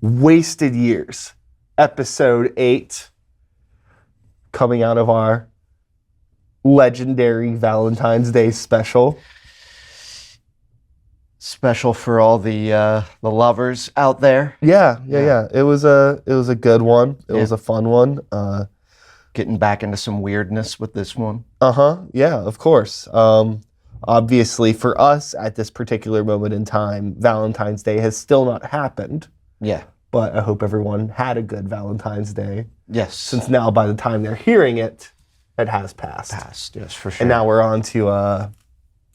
Wasted Years, episode 8, coming out of our legendary Valentine's Day special. Special for all the lovers out there. Yeah. It was a good one. It was a fun one. Getting back into some weirdness with this one. Yeah, of course. Obviously, for us at this particular moment in time, Valentine's Day has still not happened. Yeah. But I hope everyone had a good Valentine's Day. Yes. Since now, by the time they're hearing it, it has passed. Yes, for sure. And now we're on to, I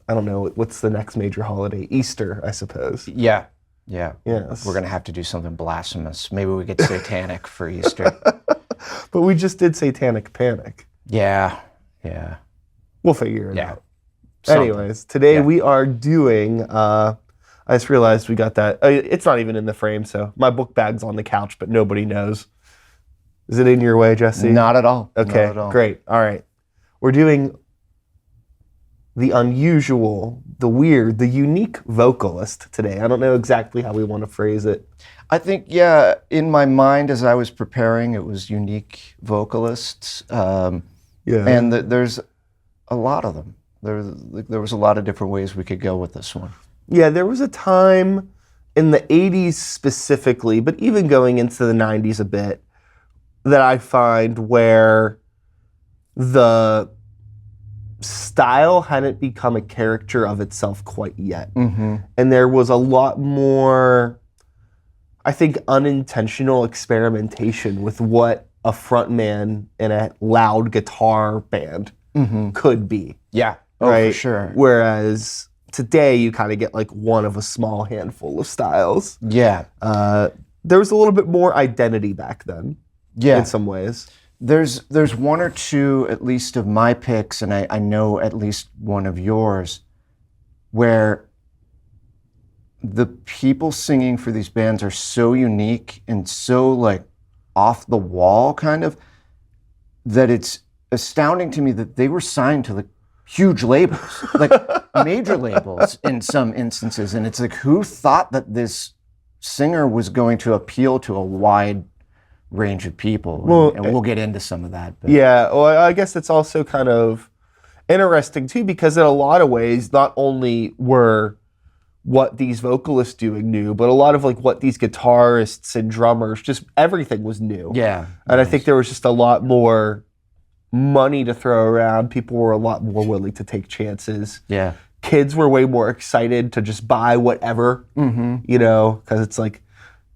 don't know, what's the next major holiday? Easter, I suppose. Yeah. Yes. We're going to have to do something blasphemous. Maybe we get satanic for Easter. But we just did Satanic Panic. Yeah. We'll figure it out. Something. Anyways, today we are doing, I just realized we got that. It's not even in the frame, so my book bag's on the couch, but nobody knows. Is it in your way, Jesse? Not at all. Okay, Not at all. Great. All right. We're doing the unusual, the weird, the unique vocalist today. I don't know exactly how we want to phrase it. I think, in my mind as I was preparing, it was unique vocalists. And there's a lot of them. There was a lot of different ways we could go with this one. Yeah, there was a time in the 80s specifically, but even going into the 90s a bit, that I find where the style hadn't become a character of itself quite yet. Mm-hmm. And there was a lot more, I think, unintentional experimentation with what a frontman in a loud guitar band could be. Yeah, right? For sure. Whereas today you kind of get like one of a small handful of styles. Yeah. There was a little bit more identity back then. Yeah. In some ways. There's one or two, at least, of my picks, and I know at least one of yours, where the people singing for these bands are so unique and so like off the wall kind of, that it's astounding to me that they were signed to like huge labels, like major labels in some instances. And it's like, who thought that this singer was going to appeal to a wide range of people? Well, and we'll get into some of that. But. Yeah, well, I guess it's also kind of interesting too, because in a lot of ways, not only were what these vocalists doing new, but a lot of like what these guitarists and drummers, just everything was new. Yeah. And I think there was just a lot more money to throw around. People were a lot more willing to take chances. Yeah. Kids were way more excited to just buy whatever, you know, because it's like,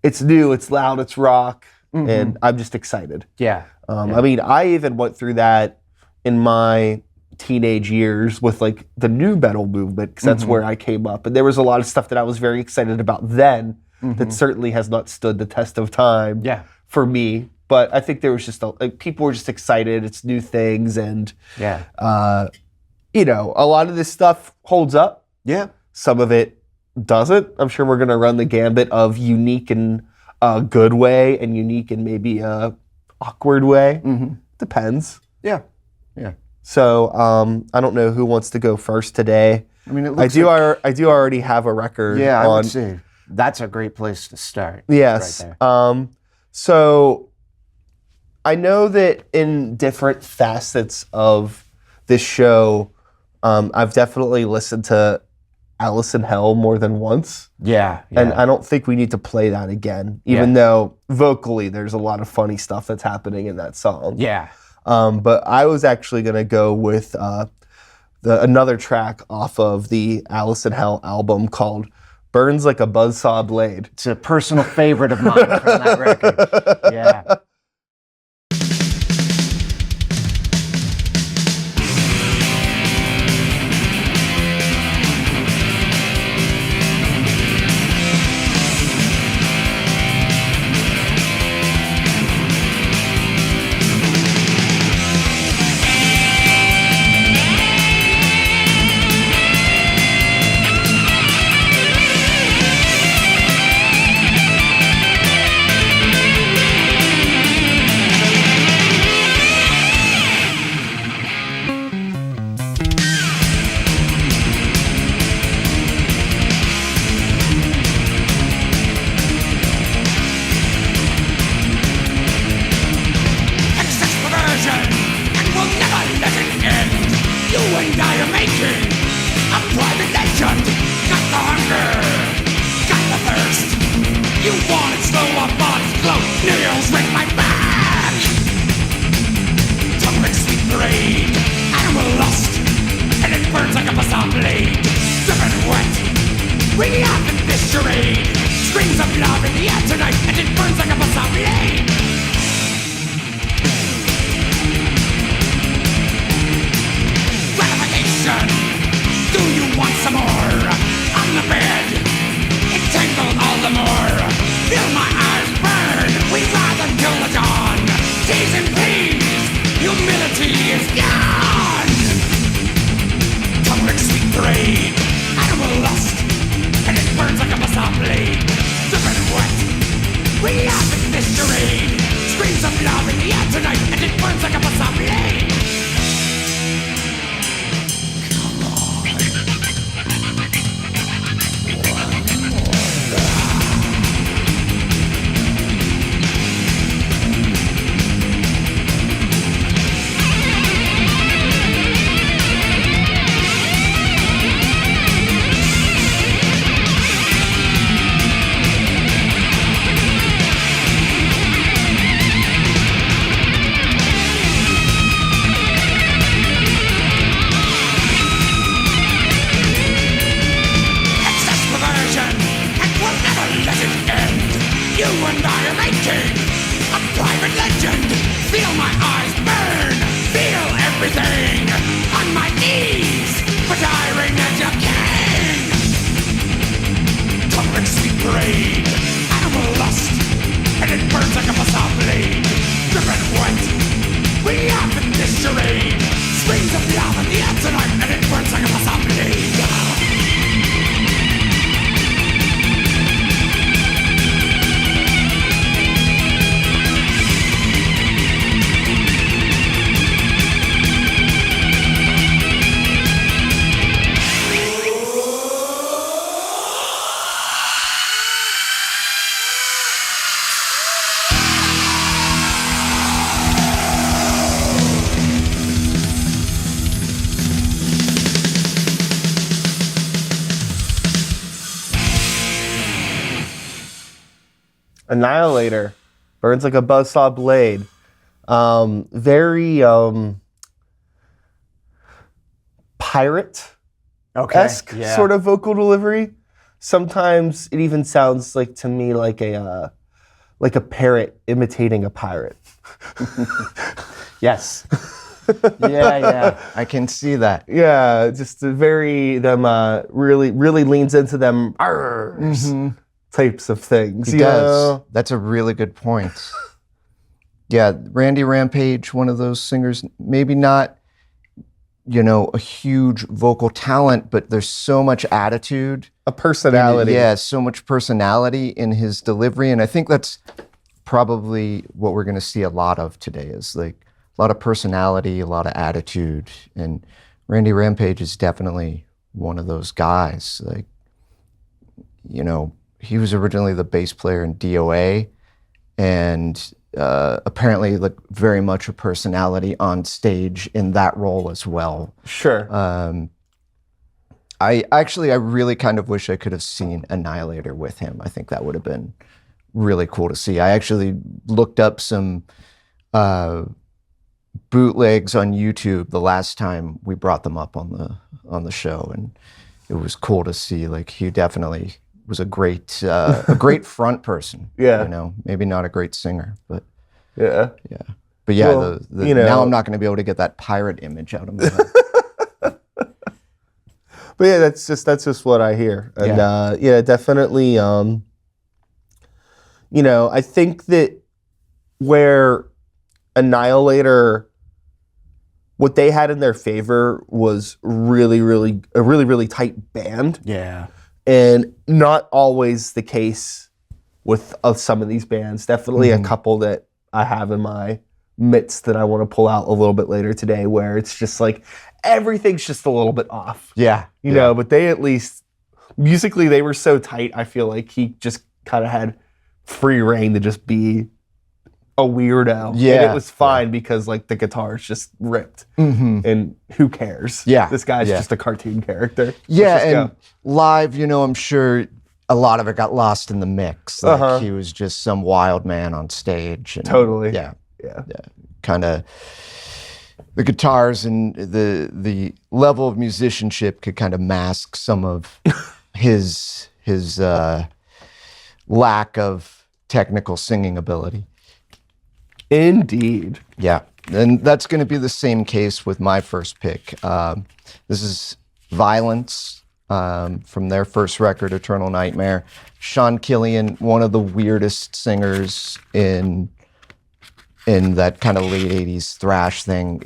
it's new, it's loud, it's rock. And I'm just excited. Yeah. I mean, I even went through that in my teenage years with like the new metal movement, because that's where I came up. And there was a lot of stuff that I was very excited about then that certainly has not stood the test of time for me. But I think there was just, people were just excited. It's new things. And, you know, a lot of this stuff holds up. Yeah. Some of it doesn't. I'm sure we're going to run the gambit of unique in a good way and unique in maybe a awkward way. Depends. Yeah. So I don't know who wants to go first today. I mean, I do already have a record. Yeah, I on, would say that's a great place to start. Yes. Right there. So I know that in different facets of this show, I've definitely listened to Alice in Hell more than once. Yeah. And I don't think we need to play that again, even though vocally there's a lot of funny stuff that's happening in that song. Yeah. But I was actually going to go with another track off of the Alice in Hell album called Burns Like a Buzzsaw Blade. It's a personal favorite of mine from that record. Yeah. want it slow, I want it slow. Nails break my back. Tongue like sweet parade. Animal lust, and it burns like a bazaar blade. Dripping wet, we up in this charade. Screams of love in the air tonight, and it burns like a bazaar blade. Gratification, do you want some more? On the bed, entangled all the more. Feel my eyes burn, we ride until the dawn. T's and P's, humility is gone. Tongue like sweet parade, animal lust, and it burns like a bazaar blade. Dripping wet, we have in this charade. Screams of love in the air tonight, and it burns like a bazaar blade. Annihilator, burns like a buzzsaw blade. Very pirate-esque sort of vocal delivery. Sometimes it even sounds like to me like a parrot imitating a pirate. Yes. Yeah, I can see that. Yeah, just really leans into them types of things. He does. That's a really good point. Yeah, Randy Rampage, one of those singers, maybe not, a huge vocal talent, but there's so much attitude. A personality. Yeah, so much personality in his delivery. And I think that's probably what we're going to see a lot of today is like a lot of personality, a lot of attitude. And Randy Rampage is definitely one of those guys. Like, he was originally the bass player in DOA and apparently like very much a personality on stage in that role as well. Sure. I really kind of wish I could have seen Annihilator with him. I think that would have been really cool to see. I actually looked up some bootlegs on YouTube the last time we brought them up on the show, and it was cool to see. Like he definitely was a great front person. Yeah. Maybe not a great singer, but yeah. But yeah, now I'm not going to be able to get that pirate image out of my head. But yeah, that's just what I hear, and definitely. I think that where Annihilator, what they had in their favor was a really tight band. Yeah. And not always the case with some of these bands. Definitely a couple that I have in my midst that I want to pull out a little bit later today, where it's just like everything's just a little bit off. Yeah. You know, but they at least, musically, they were so tight, I feel like he just kind of had free reign to just be a weirdo. Yeah. And it was fine because like the guitar's just ripped. And who cares? Yeah. This guy's just a cartoon character. Yeah, and live, I'm sure a lot of it got lost in the mix. Like he was just some wild man on stage. And, Totally. Yeah. Kind of the guitars and the level of musicianship could kind of mask some of his lack of technical singing ability. Indeed. Yeah. And that's going to be the same case with my first pick. This is Vio-Lence. From their first record, Eternal Nightmare. Sean Killian, one of the weirdest singers in that kind of late 80s thrash thing.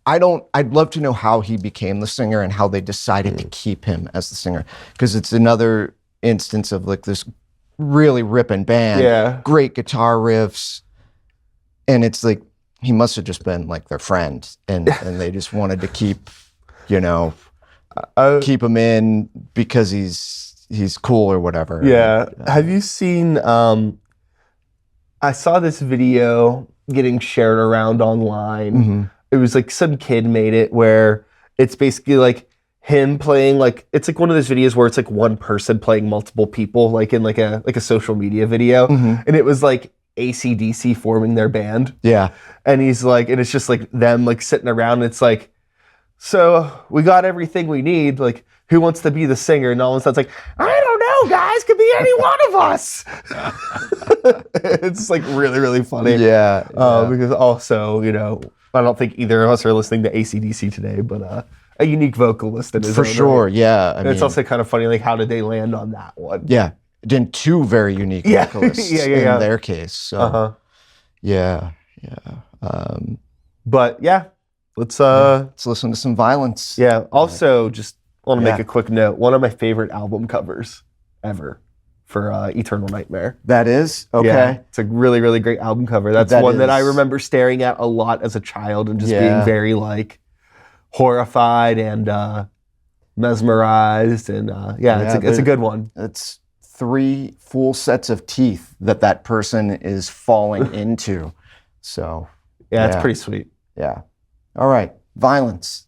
I'd love to know how he became the singer and how they decided to keep him as the singer, because it's another instance of like this really ripping band, great guitar riffs, and it's like he must have just been like their friend, and they just wanted to keep, keep him in because he's cool or whatever. Yeah. Have you seen? I saw this video getting shared around online. It was like some kid made it where it's basically like him playing, like it's like one of those videos where it's like one person playing multiple people, like in like a social media video, and it was like AC/DC forming their band. Yeah, and he's like, and it's just like them like sitting around. And it's like, so we got everything we need. Like, who wants to be the singer? And all of a sudden, it's like, I don't know, guys. Could be any one of us. It's like really, really funny. Yeah. Because also, I don't think either of us are listening to AC/DC today, but a unique vocalist in his own sure. right. Yeah. And it's also kind of funny, like, how did they land on that one? Yeah. Then two very unique vocalists in their case. So, yeah. But yeah, let's listen to some Vio-Lence. Yeah. Also, just want to make a quick note. One of my favorite album covers ever for Eternal Nightmare. That is? Okay. Yeah, it's a really, really great album cover. That's one that I remember staring at a lot as a child and just being very like horrified and mesmerized. And it's a good one. It's 3 full sets of teeth that person is falling into. So yeah, it's pretty sweet. Yeah. All right. Vio-Lence.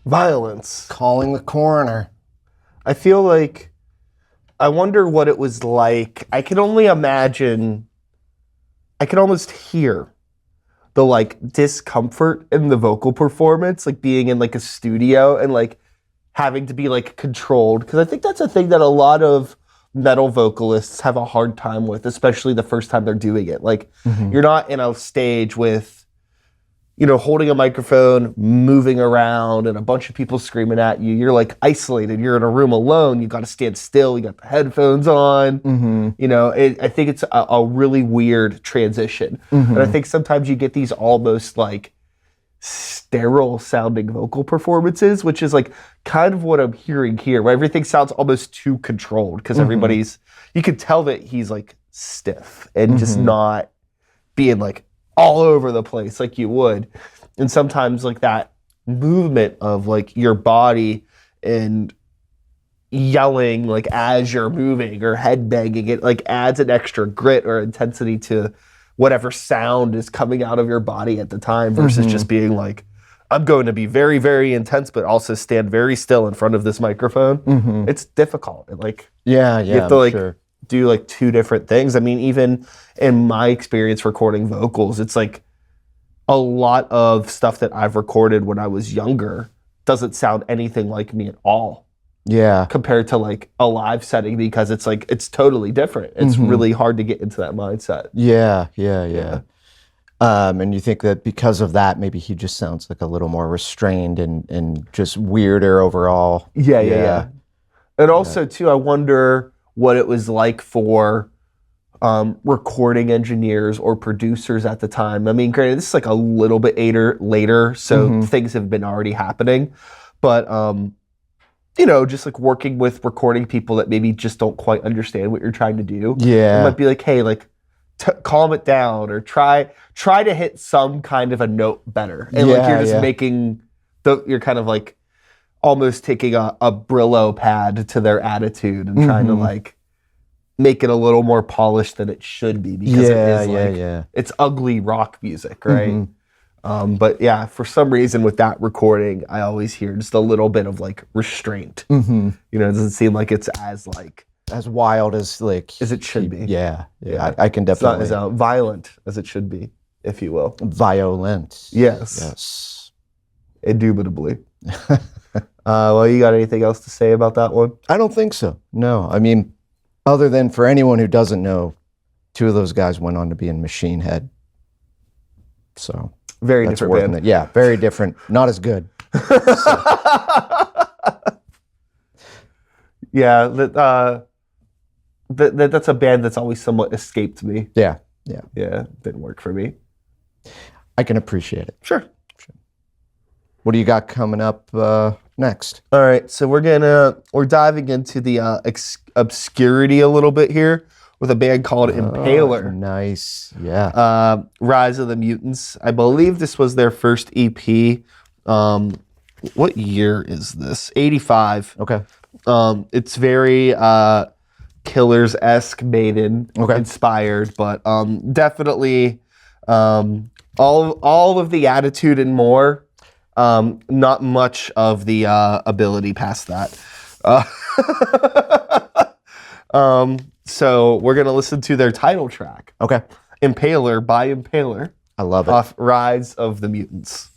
Vio-Lence. Calling the coroner. I feel like, I wonder what it was like. I can only imagine, I can almost hear the like discomfort in the vocal performance, like being in like a studio and like having to be like controlled. Because I think that's a thing that a lot of metal vocalists have a hard time with, especially the first time they're doing it. Like you're not in a stage with, you know, holding a microphone, moving around, and a bunch of people screaming at you. You're like isolated. You're in a room alone. You got to stand still. You got the headphones on. You know, I think it's a really weird transition. And I think sometimes you get these almost like sterile sounding vocal performances, which is like kind of what I'm hearing here, where everything sounds almost too controlled because everybody's, you can tell that he's like stiff and just not being like all over the place like you would. And sometimes like that movement of like your body and yelling like as you're moving or head banging, it like adds an extra grit or intensity to whatever sound is coming out of your body at the time versus just being like, I'm going to be very, very intense, but also stand very still in front of this microphone. It's difficult. Like, you have to like do like two different things. I mean, even in my experience recording vocals, it's like a lot of stuff that I've recorded when I was younger doesn't sound anything like me at all. Compared to like a live setting, because it's like, it's totally different. It's really hard to get into that mindset. And you think that because of that, maybe he just sounds like a little more restrained and just weirder overall. And also too, I wonder what it was like for recording engineers or producers at the time. I mean, granted, this is like a little bit later, so things have been already happening. But, you know, just like working with recording people that maybe just don't quite understand what you're trying to do. It might be like, hey, like, calm it down, or try to hit some kind of a note better. And like you're just making, you're kind of like almost taking a Brillo pad to their attitude and trying to like make it a little more polished than it should be, because it is like, it's ugly rock music, right? But yeah, for some reason with that recording, I always hear just a little bit of like restraint. You know, it doesn't seem like it's as like, as wild as like as it should be. I can definitely. It's not as violent as it should be, if you will. Vio-Lence. Yes. Indubitably. Well, you got anything else to say about that one? I don't think so. No, I mean, other than for anyone who doesn't know, two of those guys went on to be in Machine Head. So very different band. Yeah, very different. Not as good. Yeah, that's a band that's always somewhat escaped me. Yeah, didn't work for me. I can appreciate it. Sure. What do you got coming up next? All right, so we're diving into the obscurity a little bit here with a band called Impaler. Nice, yeah. Rise of the Mutants. I believe this was their first EP. What year is this? 85. Okay. It's very Killers-esque, Maiden inspired, but definitely all of the attitude and more. Not much of the ability past that. So we're gonna listen to their title track. Okay. Impaler by Impaler. I love it. Off Rise of the Mutants.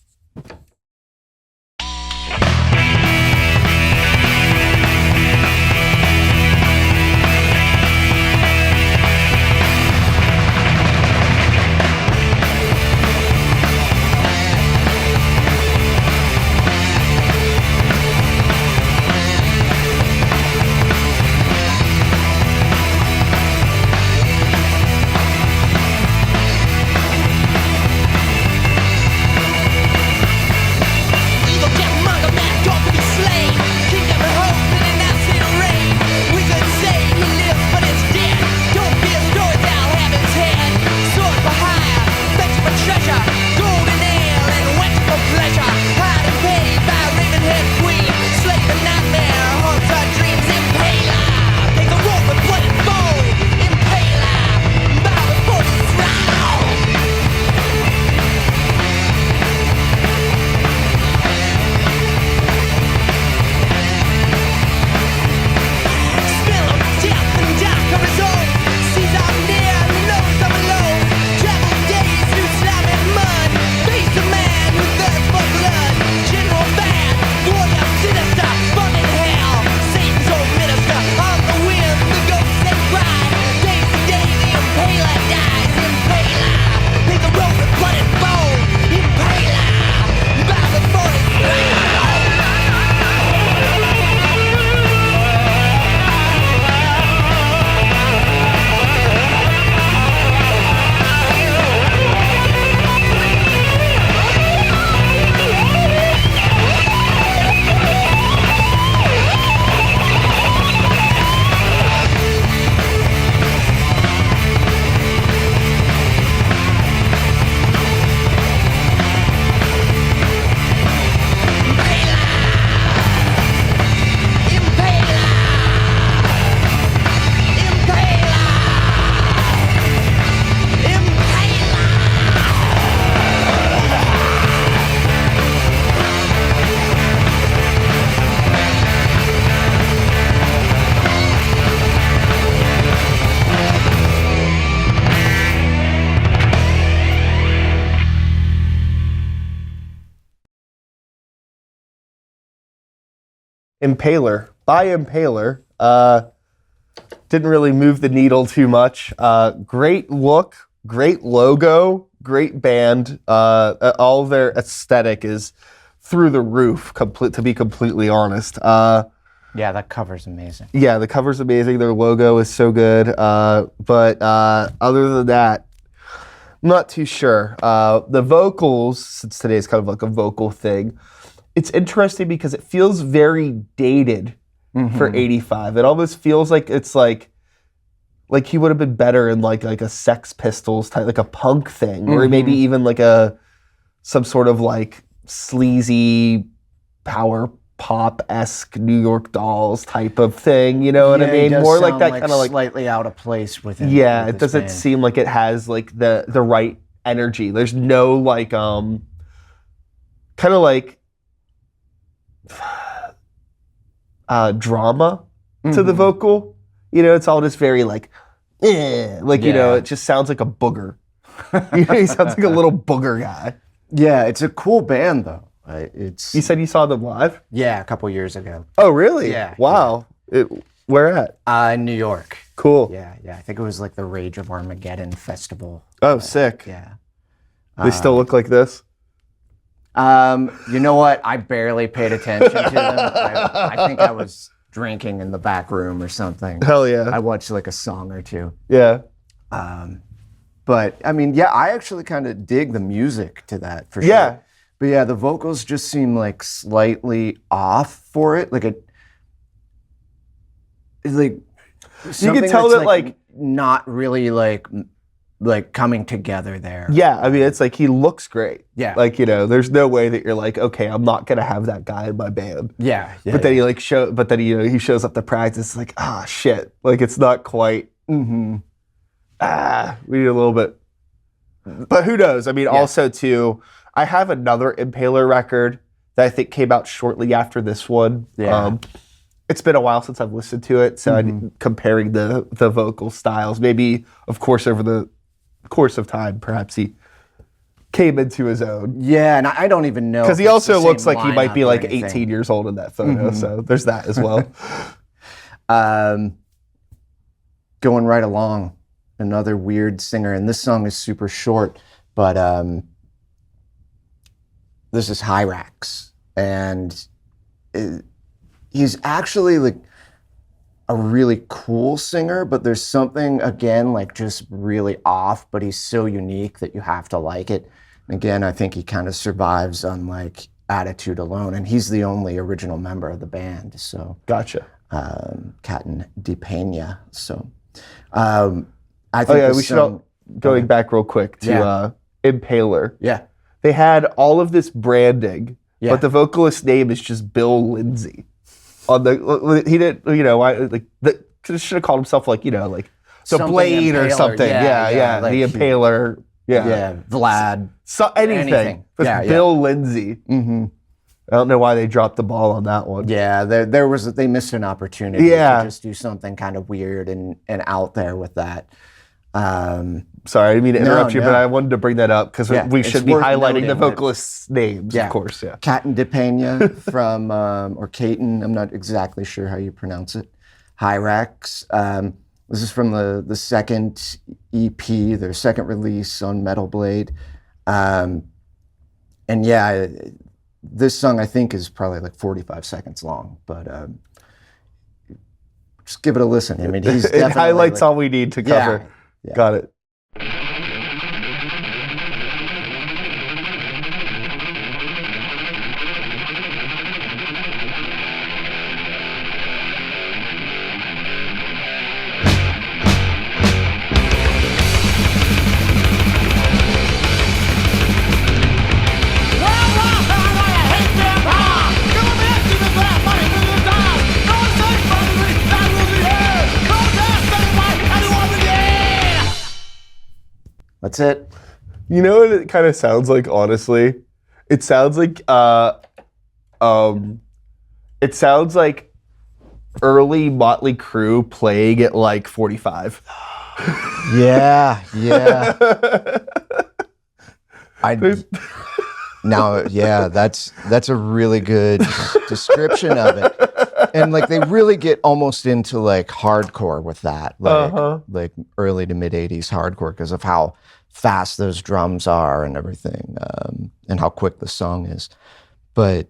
Impaler. By Impaler. Didn't really move the needle too much. Great look, great logo, great band. All their aesthetic is through the roof, to be completely honest. Yeah, that cover's amazing. Yeah, the cover's amazing. Their logo is so good. But other than that, I'm not too sure. The vocals, since today's kind of like a vocal thing, it's interesting because it feels very dated for 85. It almost feels like it's like he would have been better in like a Sex Pistols type, like a punk thing, or maybe even like some sort of like sleazy power pop-esque New York Dolls type of thing, you know what I mean? More like that kind of like slightly out of place within. Yeah, with it doesn't band. seem like it has like the right energy. There's no like kind of like drama to the vocal. You know, it's all just very like you know, it just sounds like a booger. You know, he sounds like a little booger guy. Yeah, it's a cool band though. It's You said you saw them live? a couple years ago. Oh, really? Yeah. Wow. Where at? In New York. Cool. Yeah. I think it was like the Rage of Armageddon festival. Oh, sick. Yeah. They still look like this? You know what? I barely paid attention to them. I think I was drinking in the back room or something. Hell yeah. I watched like a song or two. Yeah. But I mean, yeah, I actually kind of dig the music to that for sure. Yeah. But yeah, the vocals just seem like slightly off for it. Like it's like you can tell that like not really like coming together there. Yeah, I mean, it's like he looks great. Yeah. Like, you know, there's no way that you're like, okay, I'm not gonna have that guy in my band. Yeah. But then he shows up to practice, it's like, shit. Like it's not quite we need a little bit. But who knows? I mean, also too, I have another Impaler record that I think came out shortly after this one. Yeah. It's been a while since I've listened to it, so I'm comparing the vocal styles. Maybe, of course, over the course of time, perhaps he came into his own. Yeah, and I don't even know. Because he also looks like he might be like anything. 18 years old in that photo, so there's that as well. Going right along, another weird singer, and this song is super short, but this is Hirax, and he's actually like a really cool singer, but there's something, again, like just really off, but he's so unique that you have to like it. Again, I think he kind of survives on like attitude alone, and he's the only original member of the band, so. Gotcha. Captain DePena, so. I think we should going back real quick to Impaler. Yeah. They had all of this branding, Yeah. but the vocalist's name is just Bill Lindsay. He didn't, you know, should have called himself like, you know, like the Something Blade or Impaler. something. Yeah, like the Impaler. Yeah, Vlad. So anything. Just Bill Lindsay. Mm-hmm. I don't know why they dropped the ball on that one. Yeah, they missed an opportunity Yeah. to just do something kind of weird and out there with that. Sorry, I didn't mean to interrupt you, no. but I wanted to bring that up because we should it's be worth highlighting the noting that- vocalists' names, of course. Yeah. Captain DePena from, or Caton, I'm not exactly sure how you pronounce it. Hirax. This is from the second EP, their second release on Metal Blade. And yeah, this song I think is probably like 45 seconds long, but just give it a listen. I mean, he's It definitely highlights like, all we need to cover. Yeah. Got it. That's it. You know what it kind of sounds like, honestly? It sounds like early Motley Crue playing at like 45. Yeah. That's a really good description of it. And like they really get almost into like hardcore with that, like early to mid 80s hardcore because of how fast those drums are and everything, and how quick the song is. But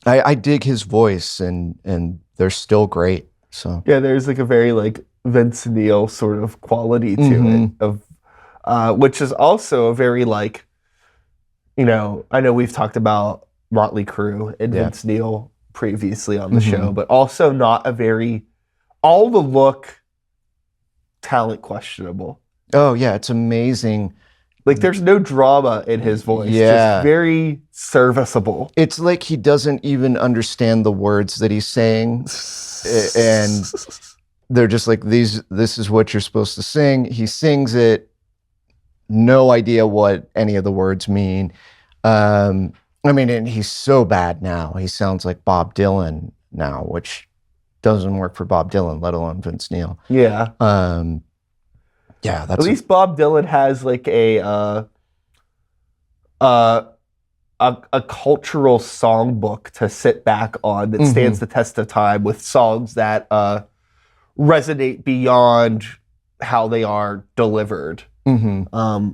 I dig his voice, and they're still great. So yeah, there's like a very like Vince Neil sort of quality to it, of which is also a very like, you know, I know we've talked about Motley Crue and Vince Neil previously on the show, but also not a very, all the look, talent questionable. Oh yeah, it's amazing. Like there's no drama in his voice. Yeah. Just very serviceable. It's like he doesn't even understand the words that he's saying. And they're just like, this is what you're supposed to sing. He sings it, no idea what any of the words mean. I mean, and he's so bad now. He sounds like Bob Dylan now, which doesn't work for Bob Dylan, let alone Vince Neil. Yeah. Yeah, that's at least Bob Dylan has like a cultural songbook to sit back on that stands the test of time with songs that resonate beyond how they are delivered. Girls,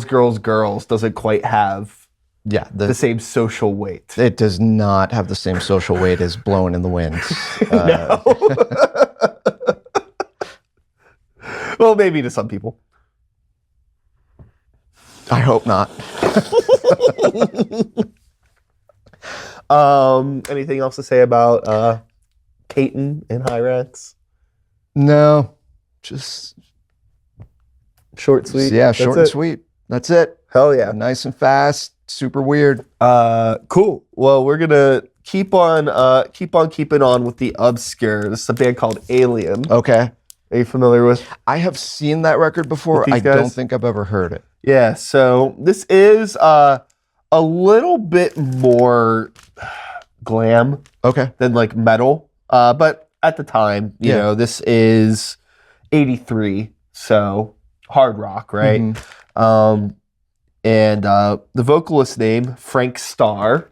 Girls, Girls doesn't quite have the same social weight. It does not have the same social weight as Blowing in the Wind. No. Well, maybe to some people. I hope not. Anything else to say about Caton and Hirax? No, just short, sweet. Yeah, short and sweet. That's it. Hell yeah. Nice and fast. Super weird. Cool. Well, we're gonna keep on keeping on with the obscure. This is a band called Alien. Okay. Are you familiar with? I have seen that record before. I don't think I've ever heard it. Yeah. So this is a little bit more glam. Okay. Than like metal. But at the time, you know, this is 83, so hard rock, right? And the vocalist name, Frank Starr.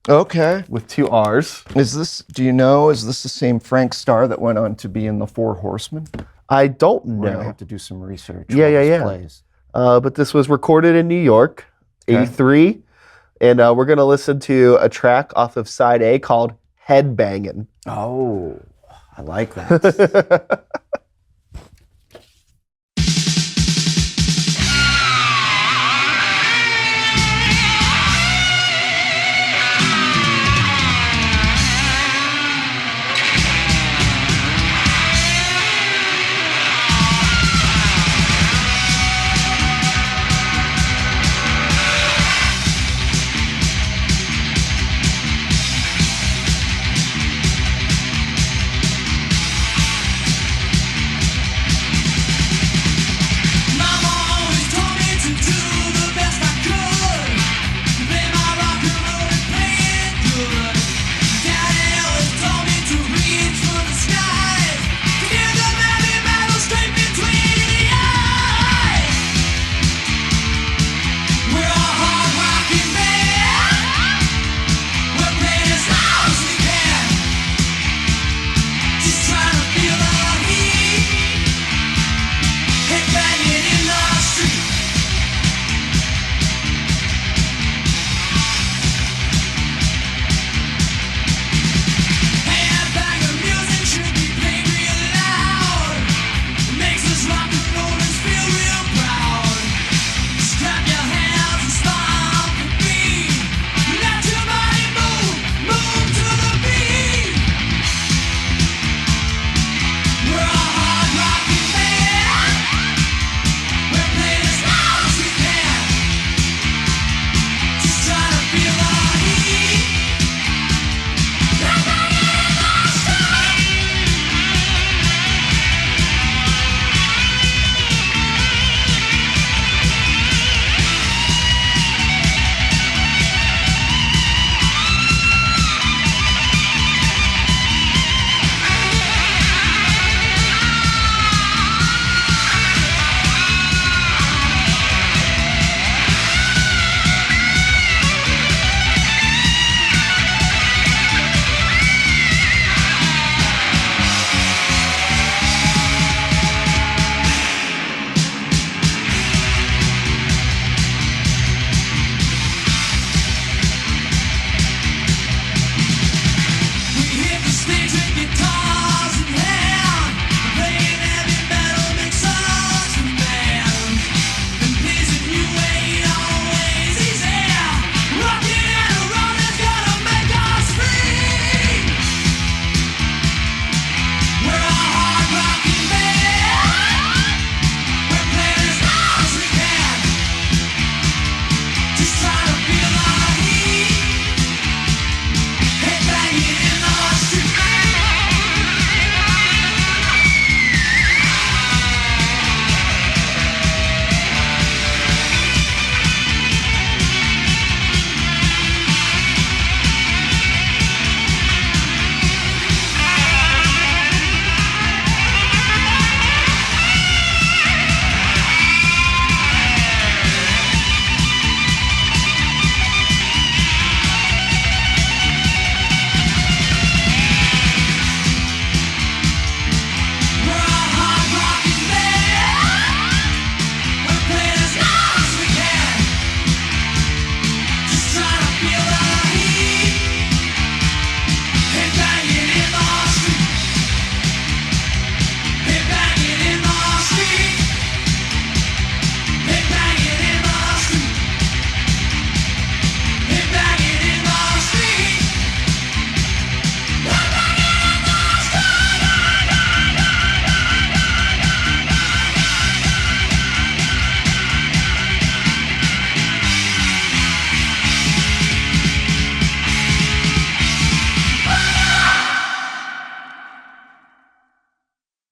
Okay. With 2 R's. Is this the same Frank Starr that went on to be in the Four Horsemen? I don't know. I have to do some research. Yeah. Plays. But this was recorded in New York, 83. And we're going to listen to a track off of side A called Headbangin'. Oh, I like that.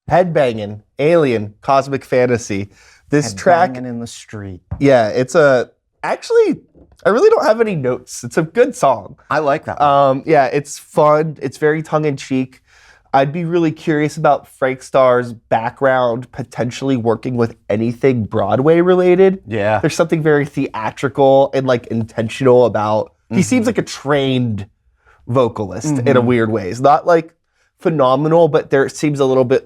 Headbanging, Alien, Cosmic Fantasy. This track, Banging in the street. yeah, actually, I really don't have any notes. It's a good song. I like that one. Yeah, it's fun. It's very tongue-in-cheek. I'd be really curious about Frank Starr's background potentially working with anything Broadway related. Yeah. There's something very theatrical and like intentional about, he seems like a trained vocalist in a weird way. It's not like phenomenal, but there seems a little bit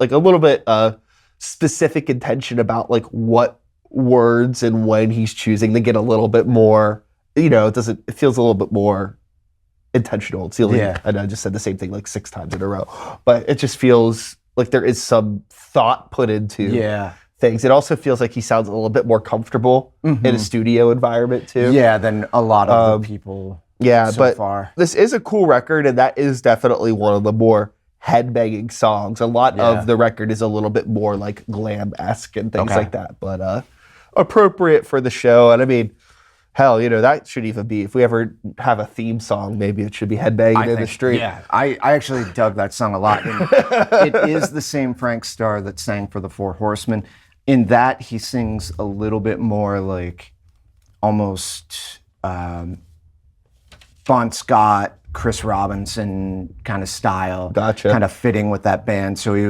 specific intention about like what words and when he's choosing to get a little bit more, it feels a little bit more intentional. It's the only, and I just said the same thing like 6 times in a row, but it just feels like there is some thought put into things. It also feels like he sounds a little bit more comfortable in a studio environment too. Yeah, than a lot of the people so far. This is a cool record, and that is definitely one of the more headbanging songs. A lot of the record is a little bit more like glam-esque and things like that, but appropriate for the show. And I mean, hell, that should even be, if we ever have a theme song, maybe it should be Headbanging in the Street. Yeah, I actually dug that song a lot. And it is the same Frank Starr that sang for the Four Horsemen. In that, he sings a little bit more like almost Bon Scott, Chris Robinson kind of style. Gotcha. Kind of fitting with that band. So he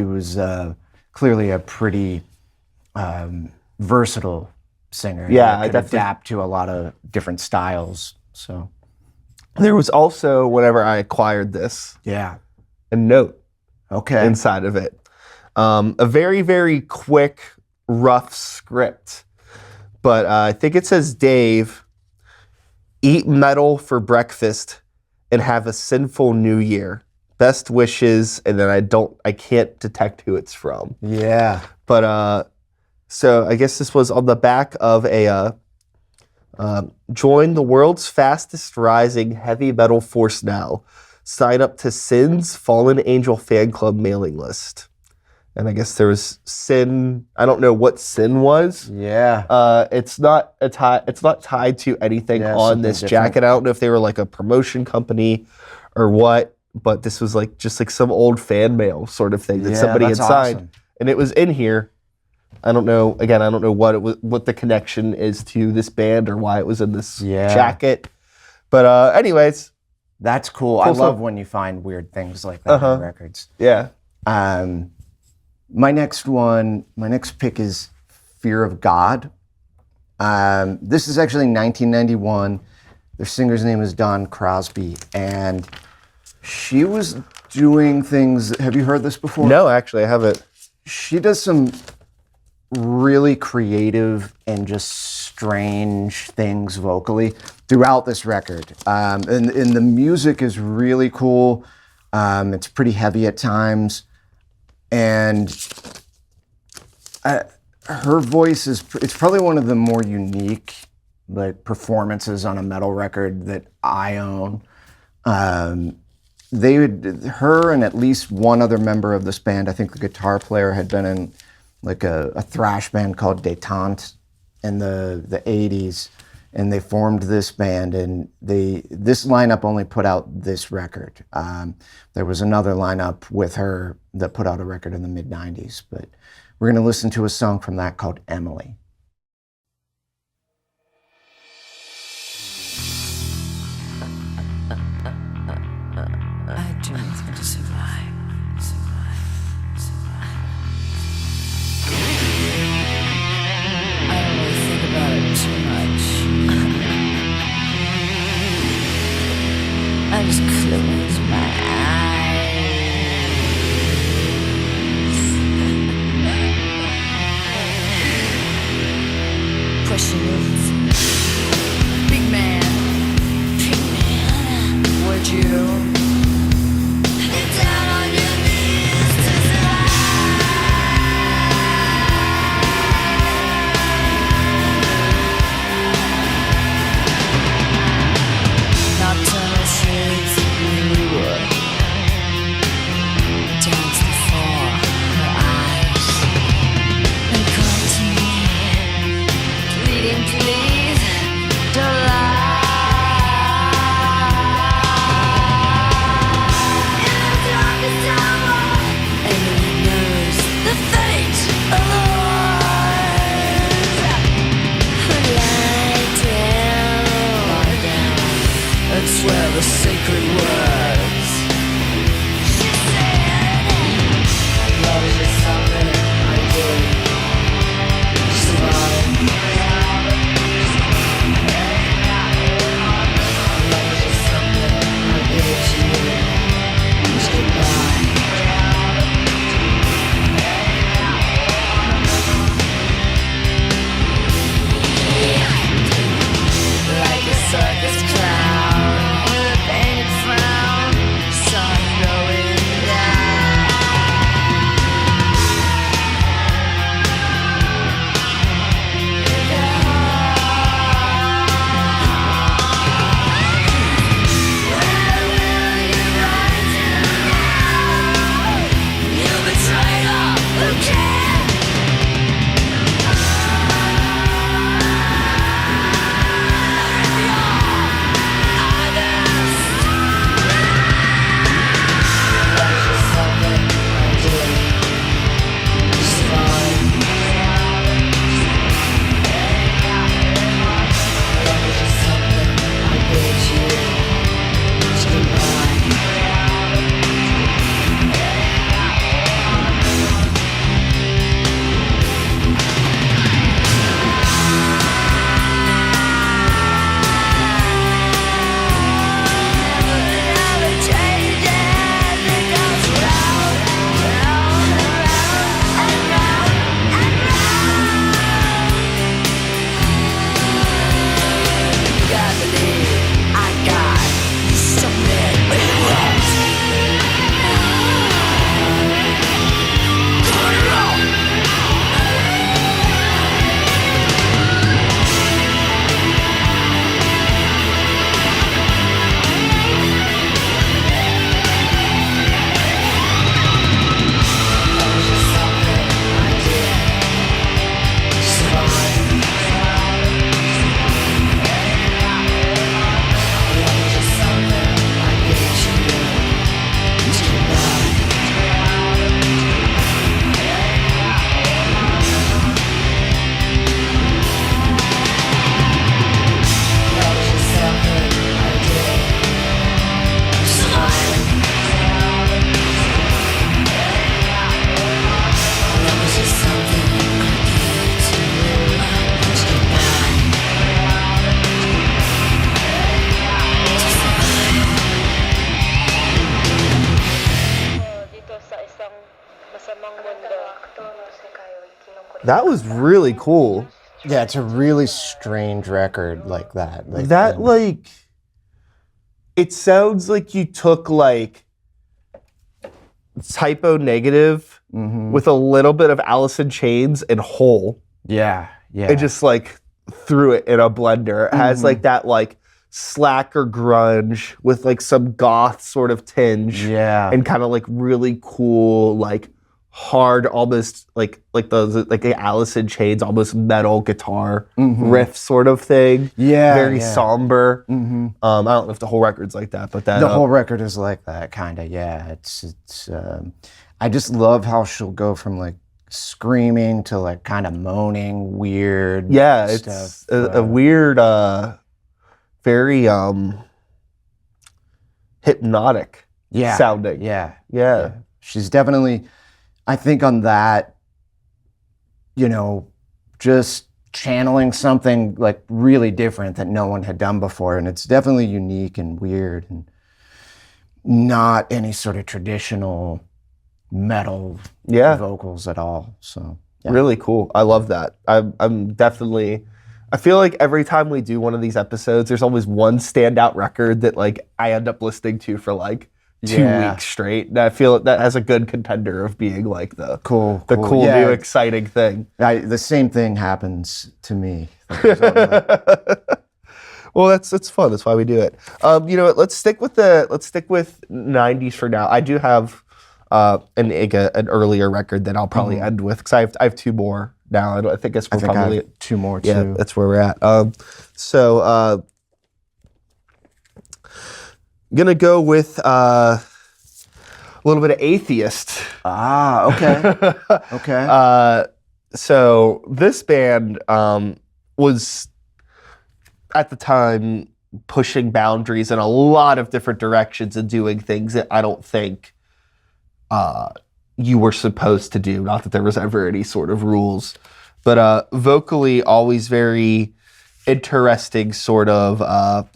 was clearly a pretty versatile singer. Yeah, I could adapt to a lot of different styles. So there was also, whenever I acquired this, a note inside of it. A very, very quick, rough script. But I think it says, Dave, eat metal for breakfast and have a sinful new year. Best wishes, and then I can't detect who it's from. Yeah. But so I guess this was on the back of a join the world's fastest rising heavy metal force now. Sign up to Sin's Fallen Angel fan club mailing list. And I guess there was Sin. I don't know what Sin was. Yeah. It's not tied to anything on this jacket. I don't know if they were like a promotion company or what, but this was like just like some old fan mail sort of thing that somebody had signed, awesome. And it was in here. I don't know. Again, I don't know what the connection is to this band or why it was in this jacket. But anyways, that's cool. I love when you find weird things like that in records. Yeah. My next pick is Fear of God. This is actually 1991. Their singer's name is Dawn Crosby, and she was doing things. Have you heard this before? No, actually, I haven't. She does some really creative and just strange things vocally throughout this record. And the music is really cool. It's pretty heavy at times. And her voice it's probably one of the more unique like performances on a metal record that I own. Her and at least one other member of this band, I think the guitar player had been in like a thrash band called Détente in the 80s, and they formed this band, and this lineup only put out this record. There was another lineup with her that put out a record in the mid-90s, but we're going to listen to a song from that called Emily. I do nothing to survive. I don't really think about it too much. I just close my eyes. Questions. Big man. Would you? Nocturnal shades in Hollywood. swear the sacred words. She said, love is just something I did. Smile. Love is just something I gave to you. Just goodbye. Like a circus clown with a painted frown, sun going down. Where will you run to now? You betrayer who cares? That was really cool. Yeah, it's a really strange record like that. Like That like, it sounds like you took like Typo Negative with a little bit of Alice in Chains and Hole. yeah. And just like threw it in a blender. It has like that like slacker grunge with like some goth sort of tinge. Yeah. And kind of like really cool, like hard, almost like those like the Alice in Chains, almost metal guitar riff sort of thing. Yeah. Very yeah. somber. I don't know if the whole record's like that, but that The whole record is like that, kind of. Yeah. I just love how she'll go from like screaming to like kind of moaning, weird. yeah, stuff. it's a weird, very hypnotic sounding. Yeah. She's definitely, I think on that, you know, just channeling something like really different that no one had done before. And it's definitely unique and weird and not any sort of traditional metal vocals at all. So yeah. Really cool. I love that. I'm definitely, I feel like every time we do one of these episodes, there's always one standout record that like I end up listening to for like 2 weeks straight. And I feel that has a good contender of being like the cool new exciting thing. The same thing happens to me. Well, that's fun. That's why we do it. You know what? Let's stick with 90s for now. I do have an earlier record that I'll probably end with because I have two more now. I think I have two more too. Yeah, that's where we're at. So gonna go with a little bit of Athiest. Ah, okay. Okay. So this band was at the time pushing boundaries in a lot of different directions and doing things that I don't think you were supposed to do. Not that there was ever any sort of rules, but vocally always very interesting sort of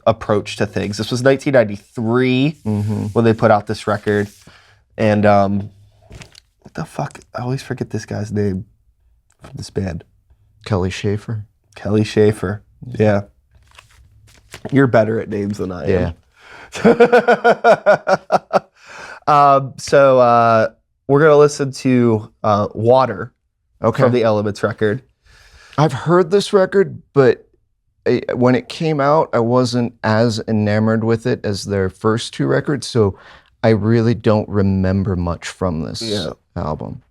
approach to things. This was 1993 when they put out this record. And what the fuck? I always forget this guy's name from this band. Kelly Schaefer. Kelly Schaefer. Yeah. You're better at names than I am. So we're going to listen to Water from the Elements record. I've heard this record, but when it came out, I wasn't as enamored with it as their first two records, so I really don't remember much from this album.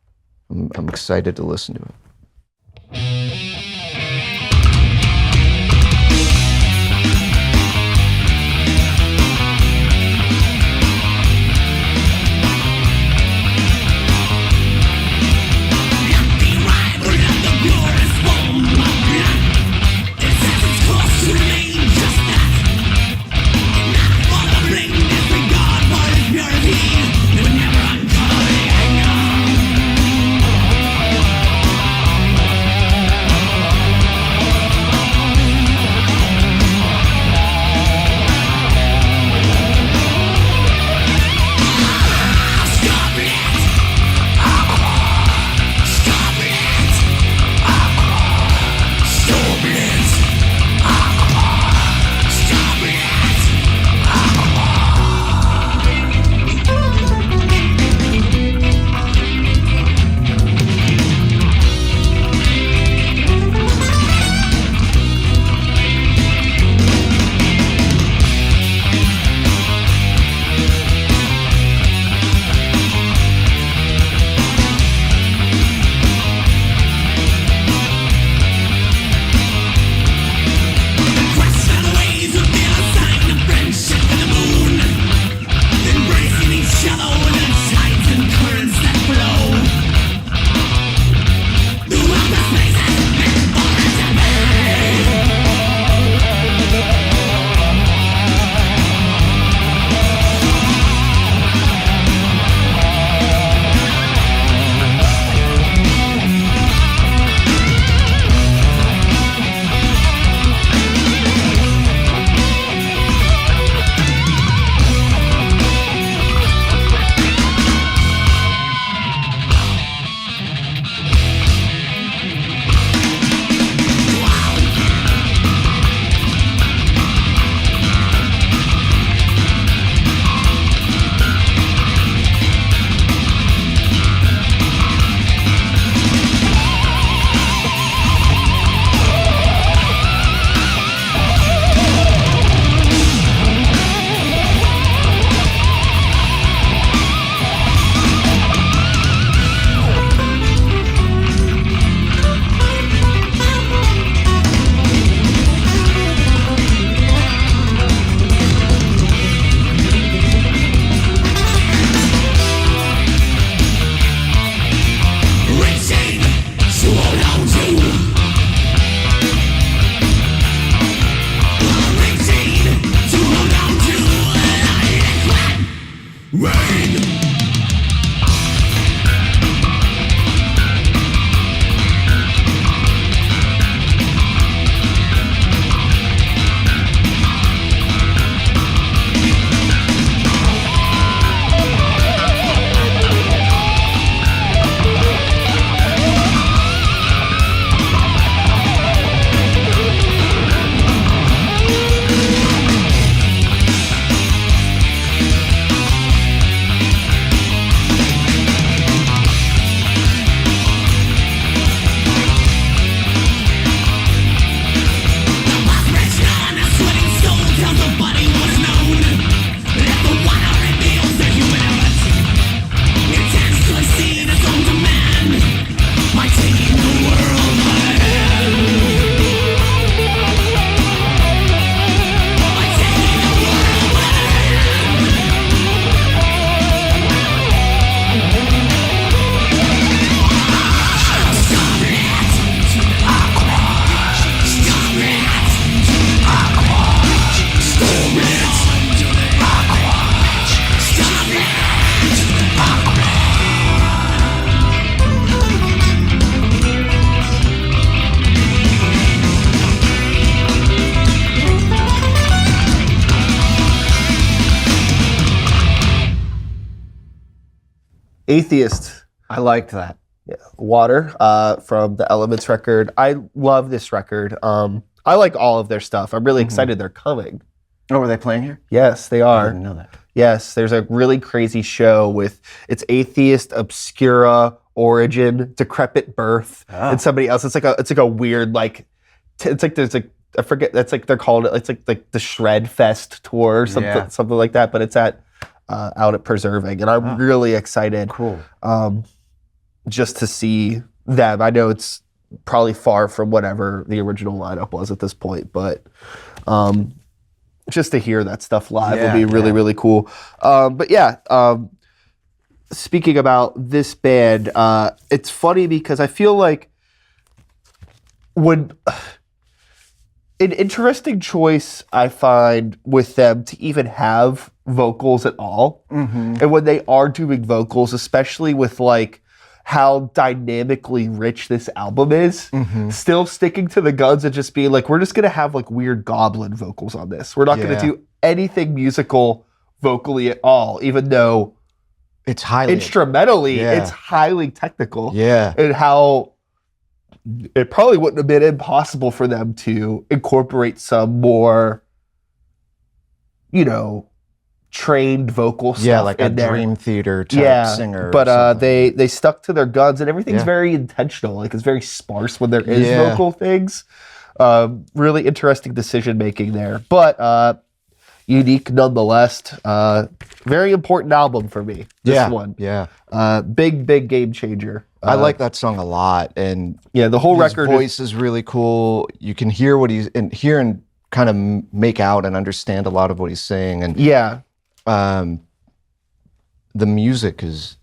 I'm excited to listen to it. Atheist. I liked that. Yeah. Water from the Elements record. I love this record. I like all of their stuff. I'm really excited they're coming. Oh, were they playing here? Yes, they I are. didn't know that. Yes, there's a really crazy show with it's Atheist, Obscura, Origin, Decrepit Birth, and somebody else. It's like a weird like it's like there's like I forget that's like they're called it's like the Shred Fest tour or something like that. But it's at out at Preserving, and I'm really excited. Cool. Just to see them. I know it's probably far from whatever the original lineup was at this point, but just to hear that stuff live would be really, really cool. But yeah, speaking about this band, it's funny because I feel like when an interesting choice I find with them to even have vocals at all, and when they are doing vocals, especially with like how dynamically rich this album is, still sticking to the guns and just being like, we're just gonna have like weird goblin vocals on this. We're not gonna do anything musical vocally at all, even though it's highly instrumentally, it's highly technical. Yeah. And how it probably wouldn't have been impossible for them to incorporate some more, trained vocal stuff. Yeah, like a in there. Dream Theater type singer. But they stuck to their guns, and everything's very intentional. Like it's very sparse when there is vocal things. Really interesting decision making there, but unique nonetheless. Very important album for me. This one, big game changer. I like that song a lot, and the whole his record voice is really cool. You can hear what he's and kind of make out and understand a lot of what he's saying, and the music is,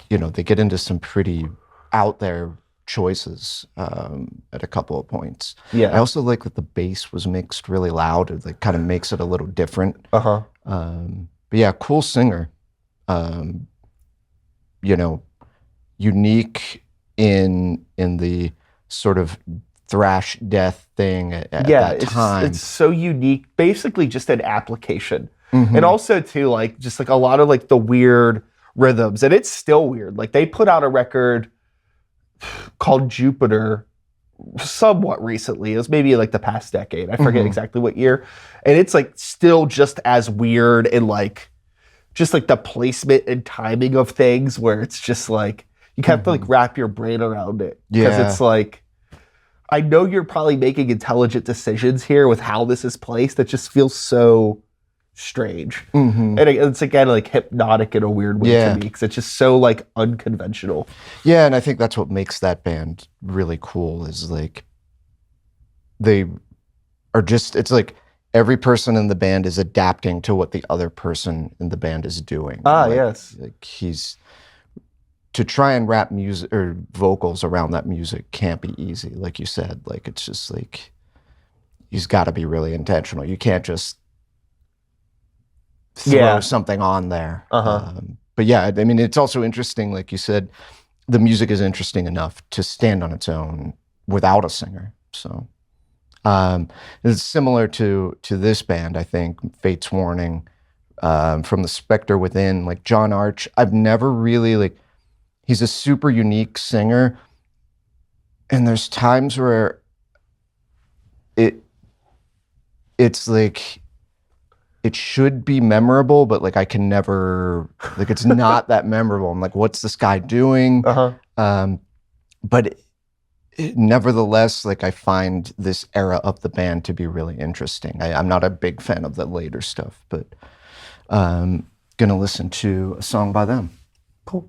they get into some pretty out there choices at a couple of points. I also like that the bass was mixed really loud. It like kind of makes it a little different. But yeah, cool singer. Unique in the sort of thrash death thing at that time. It's so unique. Basically just an application. And also too, like just like a lot of like the weird rhythms, and it's still weird. Like they put out a record called Jupiter somewhat recently. It was maybe like the past decade. I forget exactly what year. And it's like still just as weird, and like just like the placement and timing of things where it's just like you have to like wrap your brain around it. Because it's like, I know you're probably making intelligent decisions here with how this is placed. That just feels so strange. And it's again like hypnotic in a weird way to me, because it's just so like unconventional. Yeah, and I think that's what makes that band really cool, is like they are just, it's like every person in the band is adapting to what the other person in the band is doing. Like he's, to try and wrap music or vocals around that music can't be easy, like you said. Like it's just like, he's got to be really intentional. You can't just throw something on there. But yeah, I mean, it's also interesting, like you said, the music is interesting enough to stand on its own without a singer. So it's similar to this band, I think, Fate's Warning, from The Spectre Within, like John Arch. I've never really, like, he's a super unique singer, and there's times where it's like, it should be memorable, but like I can never, like it's not that memorable. I'm like, what's this guy doing? But nevertheless, like I find this era of the band to be really interesting. I'm not a big fan of the later stuff, but gonna listen to a song by them. Cool.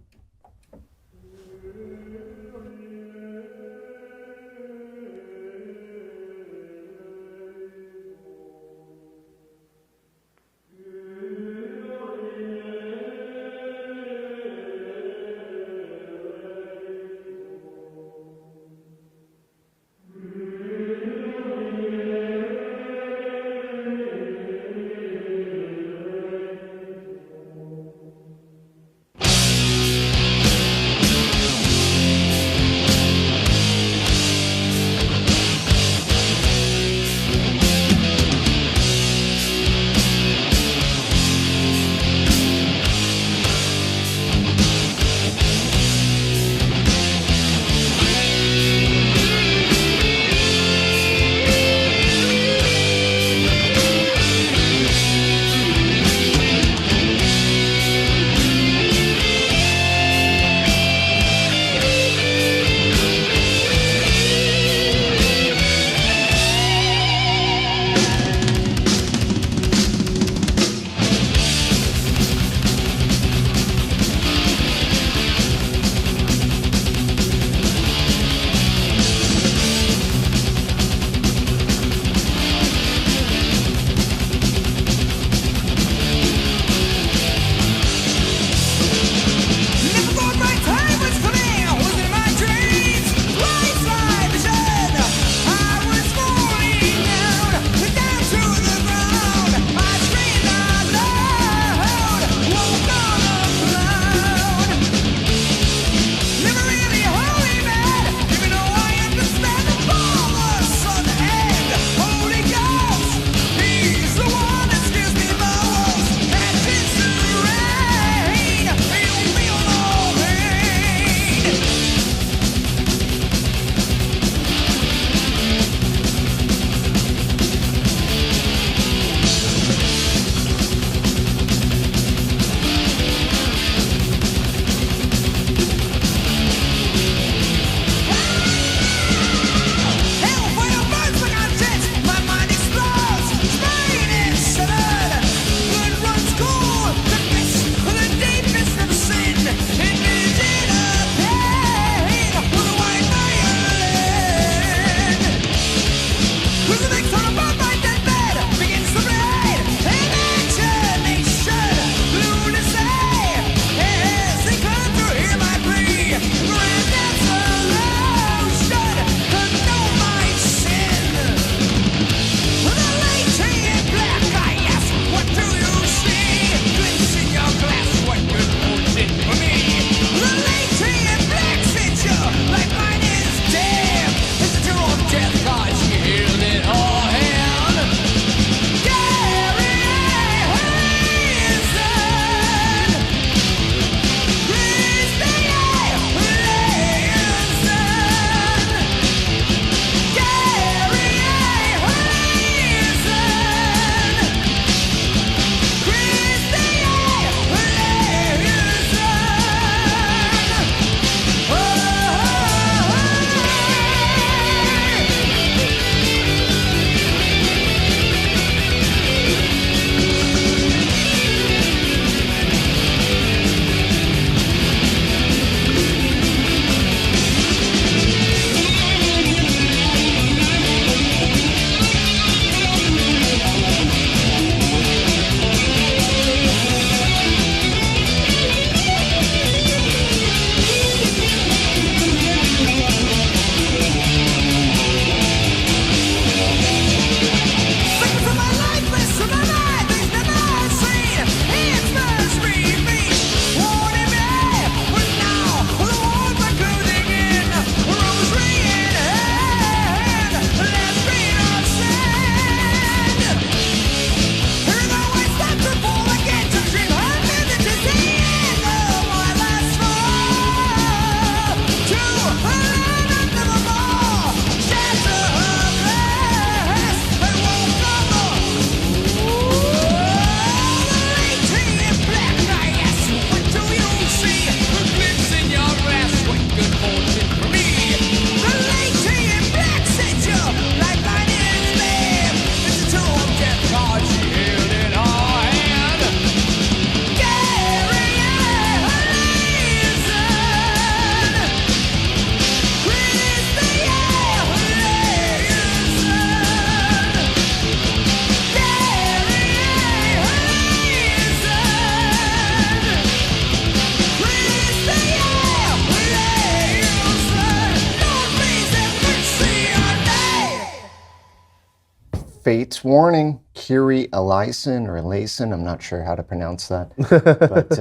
Fate's Warning, Kiri Eleison or Eleison, I'm not sure how to pronounce that. But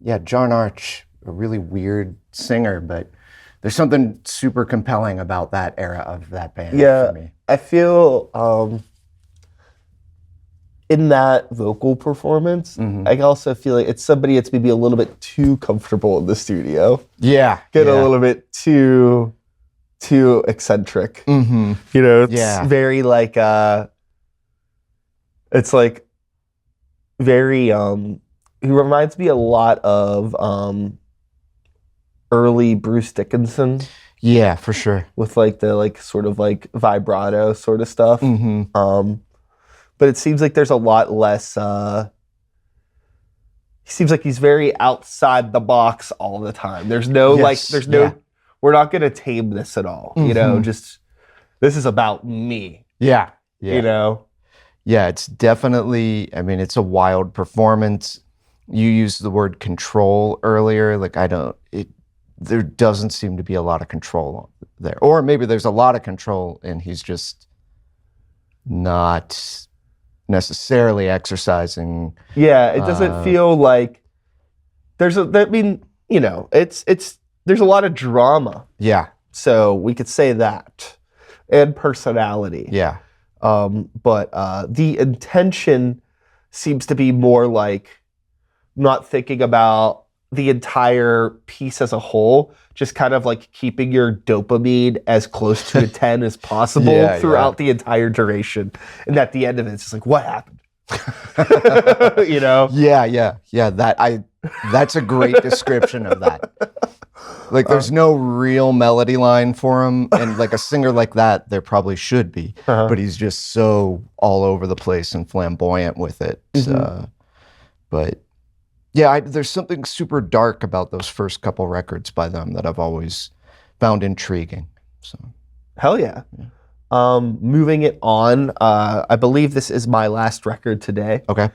yeah, John Arch, a really weird singer, but there's something super compelling about that era of that band for me. I feel in that vocal performance, I also feel like it's somebody that's maybe a little bit too comfortable in the studio. Yeah. Get a little bit too eccentric. You know, it's very like it's like very he reminds me a lot of early Bruce Dickinson. Yeah, for sure. With like the like sort of like vibrato sort of stuff. But it seems like there's a lot less he seems like he's very outside the box all the time. There's no we're not gonna tame this at all. You know, just this is about me. Yeah. You know? Yeah, it's definitely, I mean, it's a wild performance. You used the word control earlier. Like, there doesn't seem to be a lot of control there. Or maybe there's a lot of control and he's just not necessarily exercising. Yeah, it doesn't feel like there's a lot of drama. Yeah. So we could say that. And personality. Yeah. But the intention seems to be more like not thinking about the entire piece as a whole, just kind of like keeping your dopamine as close to a 10 as possible throughout the entire duration. And at the end of it, it's just like, what happened? You know? Yeah. That's a great description of that. Like, there's no real melody line for him, and like a singer like that, there probably should be, but he's just so all over the place and flamboyant with it. But yeah, there's something super dark about those first couple records by them that I've always found intriguing. So, hell yeah. Moving it on, I believe this is my last record today. Okay.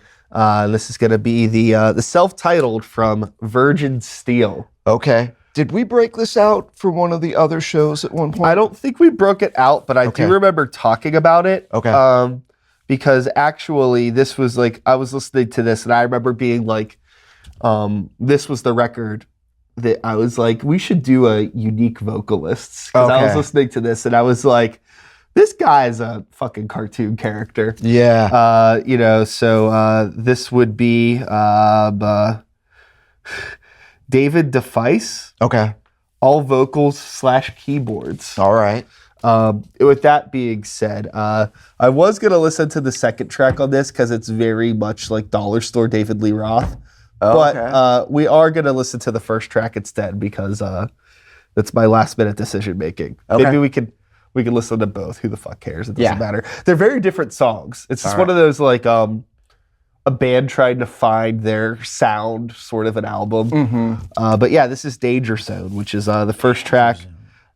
This is going to be the self-titled from Virgin Steele. Okay. Did we break this out for one of the other shows at one point? I don't think we broke it out, but I do remember talking about it. Okay. Because actually, this was like, I was listening to this and I remember being like, this was the record that I was like, we should do a unique vocalists. Because I was listening to this and I was like, this guy's a fucking cartoon character. Yeah. You know, so this would be David DeFice. Okay. All vocals / keyboards. All right. With that being said, I was going to listen to the second track on this because it's very much like Dollar Store David Lee Roth. But we are going to listen to the first track instead because that's my last minute decision making. Okay. Maybe we can listen to both. Who the fuck cares? It doesn't matter. They're very different songs. It's just one of those like a band trying to find their sound, sort of an album. But yeah, this is Danger Zone, which is the first track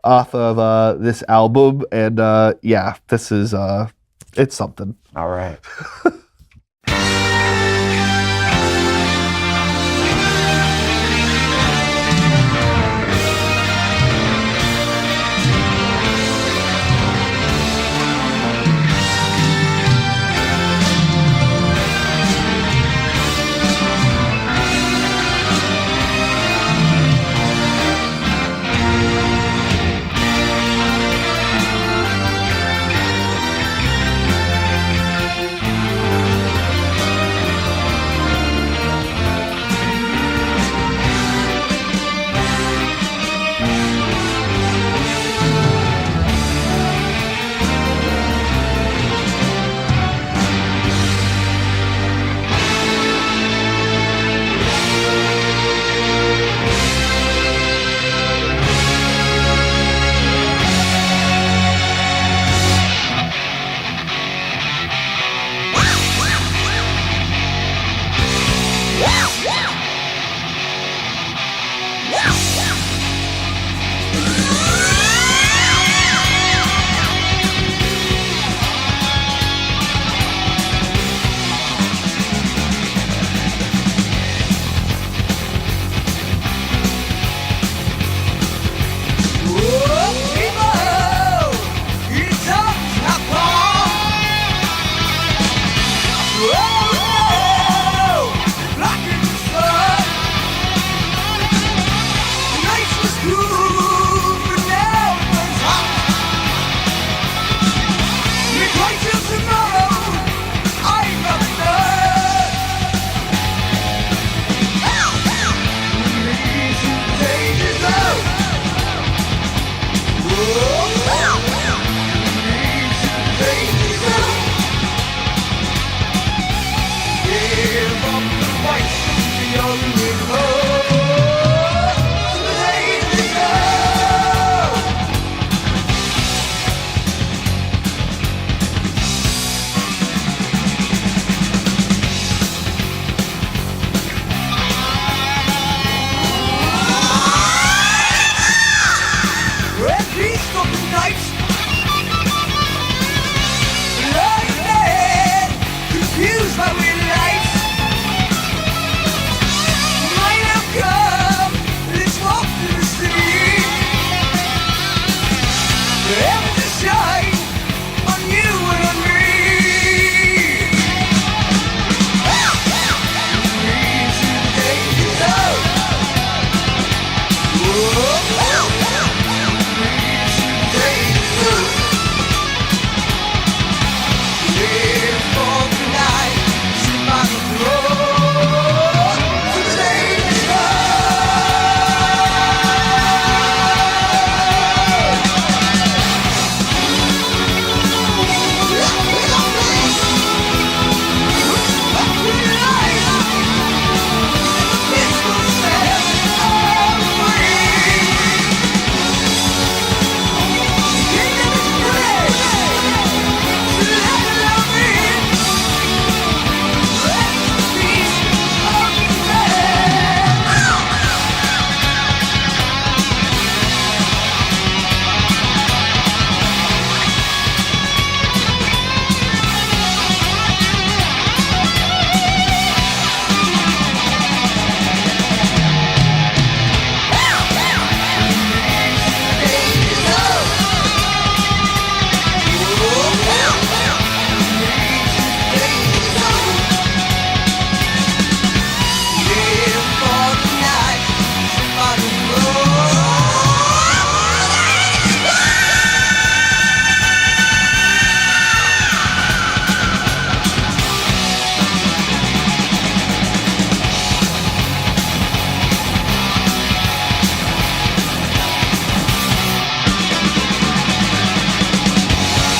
off of this album. And yeah, this is, it's something. All right.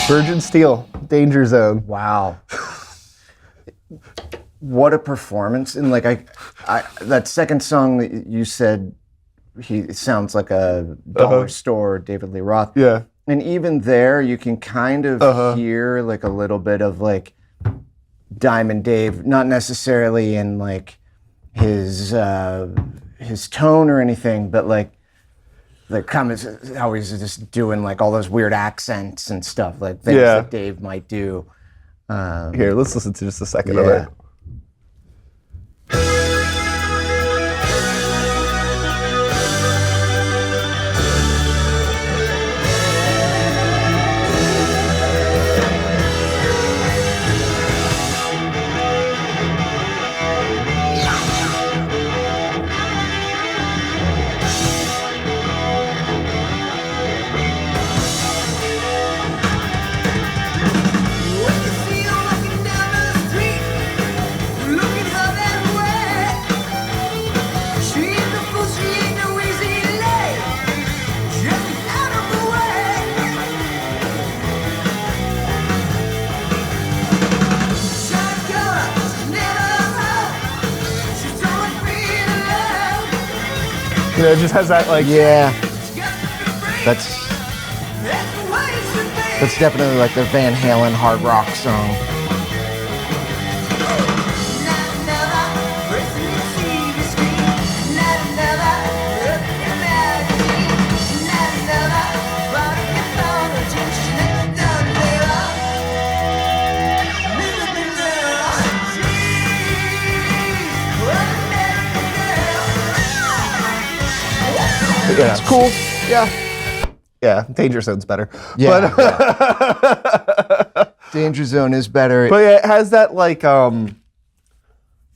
Virgin Steele, Danger Zone. Wow. What a performance. And like I that second song that you said it sounds like a dollar store David Lee Roth. Yeah. And even there you can kind of hear like a little bit of like Diamond Dave, not necessarily in like his tone or anything, but like comments how he's just doing like all those weird accents and stuff, like things that Dave might do. Here, let's listen to just a second of it. You know, it just has that like That's definitely like the Van Halen hard rock song. Yeah. It's cool. Yeah. Yeah, Danger Zone's better. Yeah. But, Danger Zone is better. But yeah, it has that like it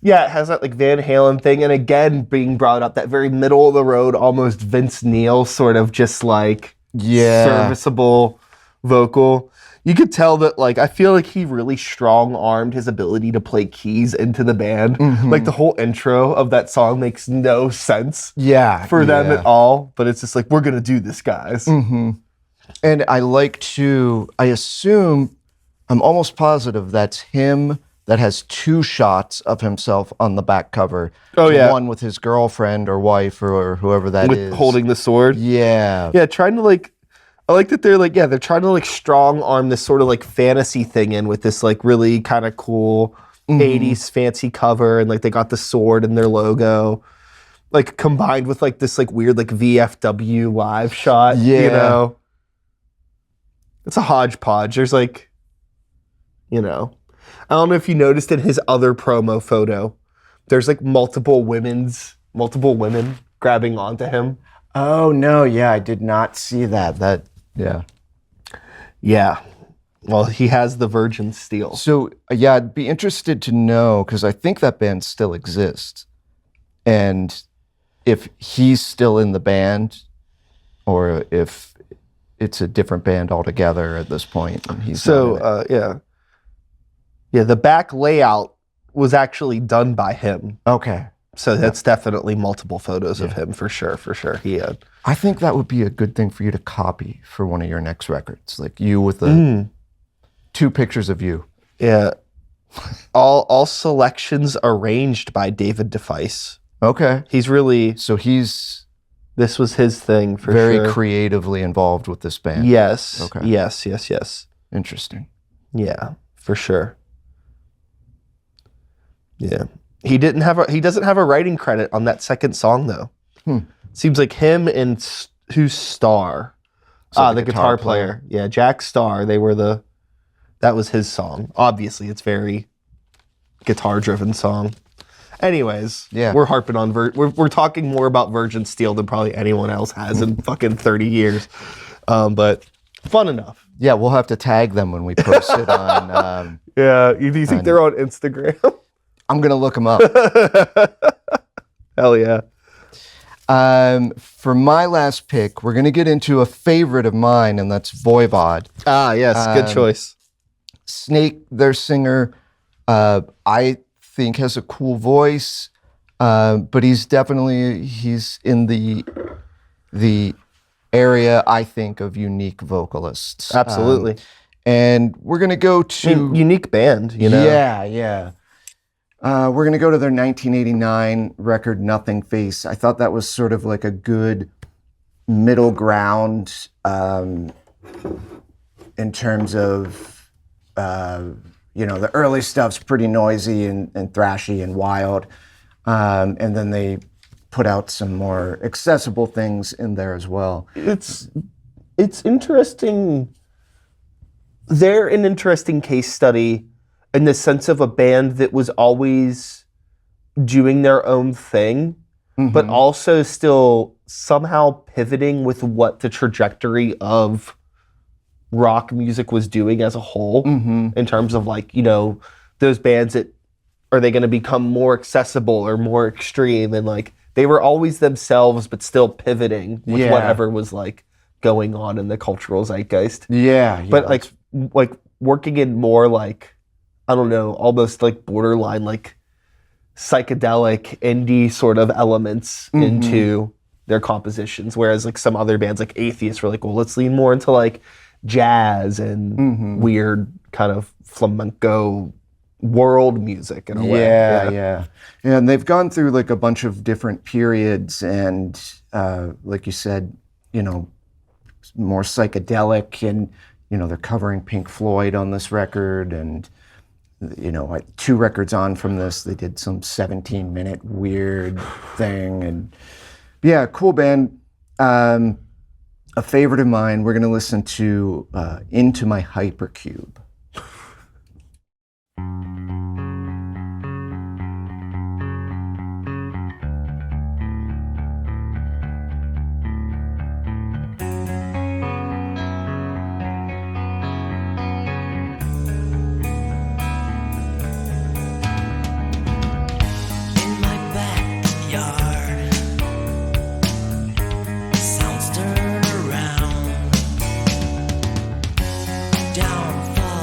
has that like Van Halen thing, and again being brought up, that very middle of the road, almost Vince Neil sort of just like serviceable vocal. You could tell that like I feel like he really strong-armed his ability to play keys into the band. Like the whole intro of that song makes no sense for them at all, but it's just like, we're gonna do this, guys. And I assume, I'm almost positive that's him that has two shots of himself on the back cover. Oh yeah. One with his girlfriend or wife or whoever that is. With holding the sword. Yeah. Yeah, trying to like, I like that they're like, they're trying to like strong arm this sort of like fantasy thing in with this like really kind of cool 80s fancy cover, and like they got the sword in their logo, like combined with like this like weird like VFW live shot. You know, it's a hodgepodge. There's like, you know, I don't know if you noticed in his other promo photo, there's like multiple women grabbing onto him. Oh no, I did not see that. Yeah. Well, he has the Virgin Steele. So, I'd be interested to know, because I think that band still exists. And if he's still in the band, or if it's a different band altogether at this point. And he's Yeah, the back layout was actually done by him. Okay. So that's definitely multiple photos of him for sure. He had. I think that would be a good thing for you to copy for one of your next records, like you with the 2 pictures of you. Yeah. All selections arranged by David DeFice. Okay. He's really. So This was his thing for very sure. creatively involved with this band. Yes. Okay. Yes. Interesting. Yeah, for sure. Yeah. He doesn't have a writing credit on that second song though. Seems like him and who's Starr? So the guitar player. Yeah, Jack Starr. That was his song. Obviously, it's very guitar-driven song. Anyways, we're harping on we're talking more about Virgin Steele than probably anyone else has in fucking 30 years. But fun enough. Yeah, we'll have to tag them when we post it on. Do you think they're on Instagram? I'm gonna look them up. Hell yeah. For my last pick, we're gonna get into a favorite of mine, and that's Voivod. Ah, yes, good choice. Snake, their singer, I think has a cool voice, but he's in the area, I think, of unique vocalists. Absolutely. And we're going to go to... unique band, you know? Yeah. We're going to go to their 1989 record, Nothing Face. I thought that was sort of like a good middle ground in terms of, the early stuff's pretty noisy and thrashy and wild. And then they put out some more accessible things in there as well. It's interesting. They're an interesting case study in the sense of a band that was always doing their own thing, but also still somehow pivoting with what the trajectory of rock music was doing as a whole, in terms of like, those bands that are they going to become more accessible or more extreme, and like they were always themselves but still pivoting with whatever was like going on in the cultural zeitgeist. But like working in more like, I don't know, almost like borderline like psychedelic indie sort of elements into their compositions, whereas like some other bands like Athiest were like, well, let's lean more into like jazz and weird kind of flamenco world music in a way. Yeah. And they've gone through like a bunch of different periods, and like you said, more psychedelic, and they're covering Pink Floyd on this record, and like 2 records on from this, they did some 17-minute weird thing, and yeah, cool band. A favorite of mine, we're going to listen to Into My Hypercube. Sounds turn around, down fall.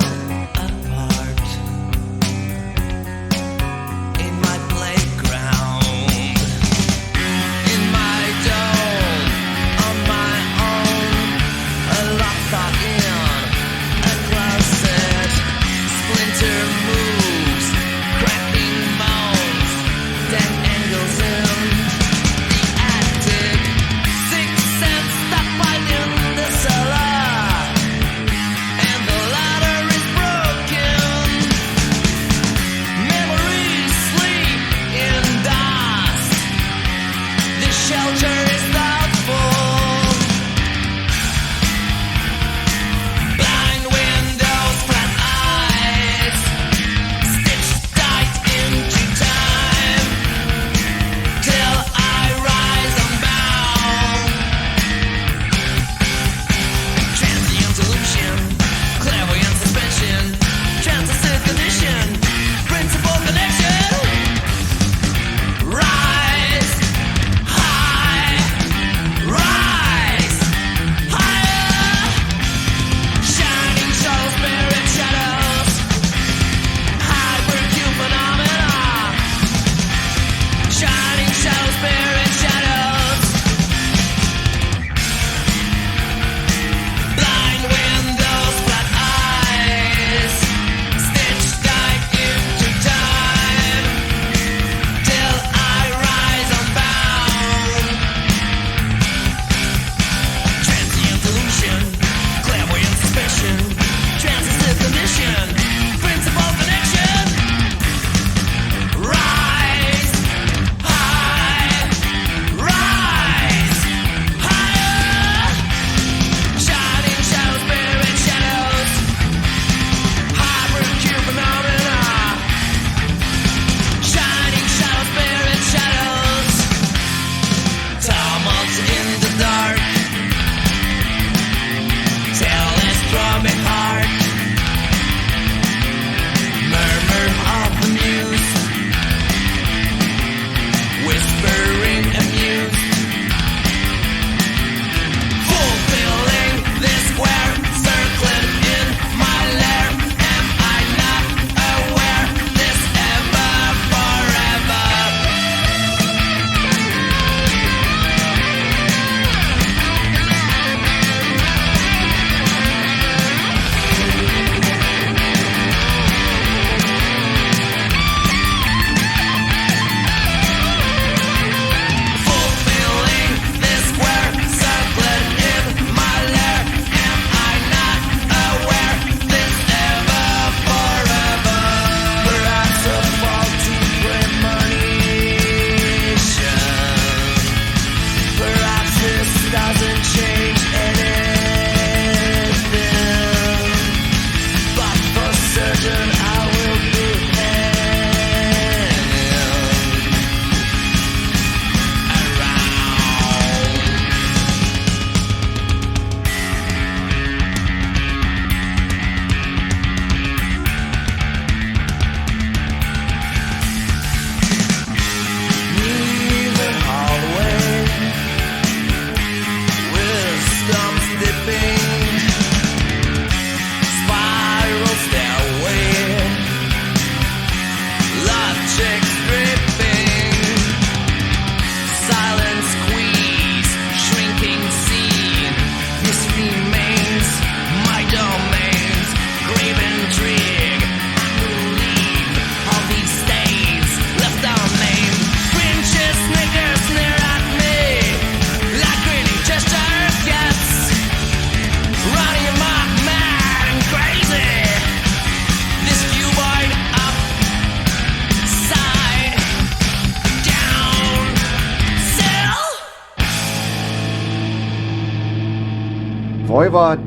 Voivod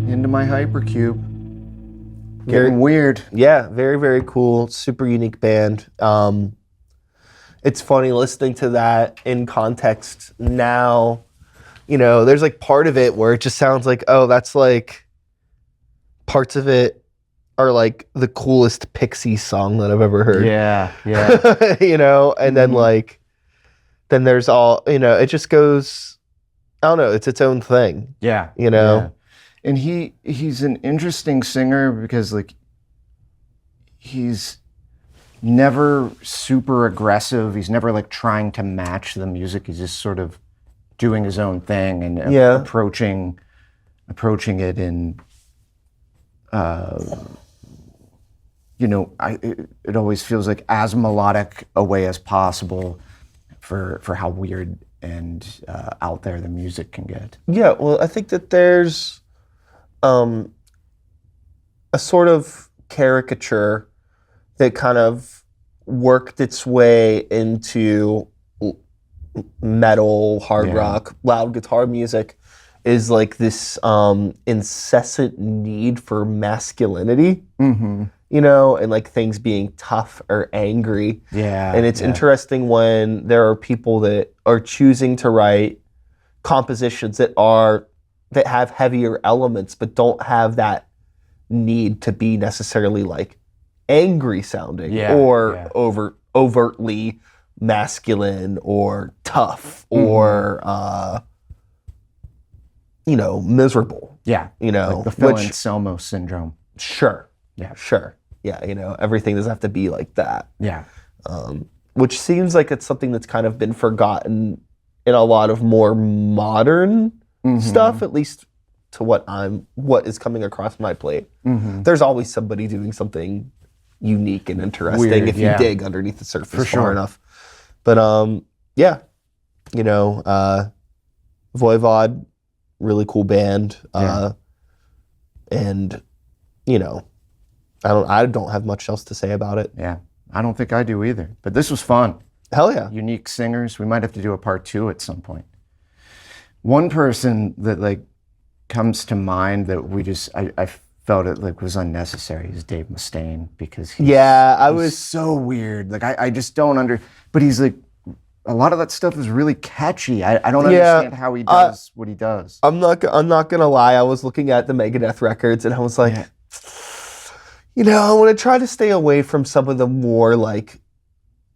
into my hypercube. Getting weird. Yeah, very, very cool. Super unique band. It's funny listening to that in context now. You know, there's like part of it where it just sounds like, oh, that's like parts of it are like the coolest Pixies song that I've ever heard. Yeah, yeah. You know, and then like, then there's all, you know, it just goes, I don't know, it's its own thing. Yeah. You know? Yeah. And he's an interesting singer because like he's never super aggressive. He's never like trying to match the music. He's just sort of doing his own thing and approaching it in you know, it always feels like as melodic a way as possible for how weird and out there the music can get. Yeah, well, I think that there's a sort of caricature that kind of worked its way into metal, hard rock, loud guitar music, is like this incessant need for masculinity, you know, and like things being tough or angry. Yeah. And it's interesting when there are people that are choosing to write compositions that have heavier elements, but don't have that need to be necessarily like angry sounding or overtly masculine or tough or you know, miserable. Yeah. You know, like the Phil Anselmo syndrome. Sure. Yeah. Sure. Yeah, you know, everything doesn't have to be like that. Yeah. Which seems like it's something that's kind of been forgotten in a lot of more modern stuff, at least to what is coming across my plate. There's always somebody doing something unique and interesting Weird, if you dig underneath the surface far enough. But yeah, you know, Voivod, really cool band. And you know, I don't have much else to say about it. Yeah. I don't think I do either. But this was fun. Hell yeah. Unique singers. We might have to do a part 2 at some point. One person that like comes to mind that I felt it like was unnecessary is Dave Mustaine because he's so weird. Like I just don't but he's like a lot of that stuff is really catchy. I don't understand how he does what he does. I'm not gonna lie. I was looking at the Megadeth records and I was like, you know, I want to try to stay away from some of the more like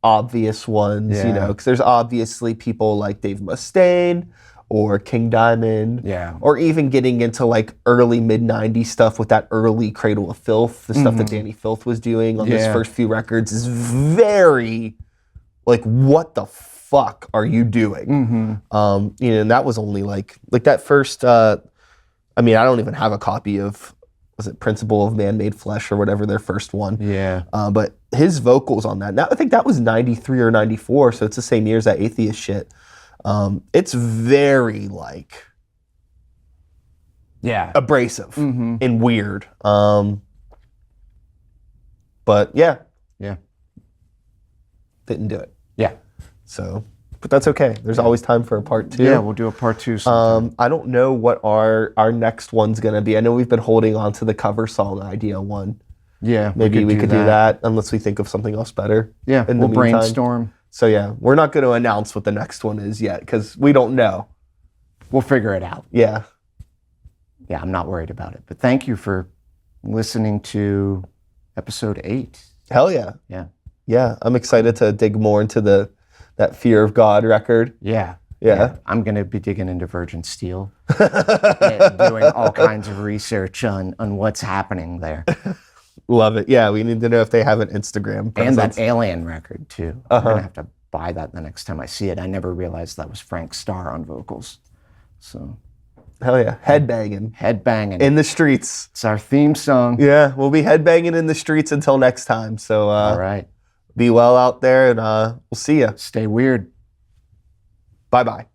obvious ones, you know, because there's obviously people like Dave Mustaine or King Diamond, or even getting into like early mid-90s stuff with that early Cradle of Filth, the stuff that Danny Filth was doing on his first few records is very like, what the fuck are you doing? You know, and that was only like that first, I mean, I don't even have a copy of, was it Principle of Man-Made Flesh or whatever, their first one. Yeah. But his vocals on that, now I think that was 93 or 94, so it's the same year as that Athiest shit. It's very like abrasive and weird. But yeah. Didn't do it. Yeah. So, but that's okay. There's always time for a part 2. Yeah, we'll do a part 2 sometime. I don't know what our next one's gonna be. I know we've been holding on to the cover song idea one. Yeah, maybe we could do that unless we think of something else better. Yeah, we'll brainstorm. So yeah, we're not going to announce what the next one is yet because we don't know. We'll figure it out. Yeah. Yeah, I'm not worried about it. But thank you for listening to episode 8. Hell yeah. Yeah. Yeah, I'm excited to dig more into that Fear of God record. Yeah. Yeah. I'm going to be digging into Virgin Steele and doing all kinds of research on what's happening there. Love it. Yeah, we need to know if they have an Instagram presence. And that Alien record, too. I'm going to have to buy that the next time I see it. I never realized that was Frank Starr on vocals. So, hell yeah. Headbanging. Headbanging. In the streets. It's our theme song. Yeah, we'll be headbanging in the streets until next time. So, all right. Be well out there, and we'll see you. Stay weird. Bye-bye.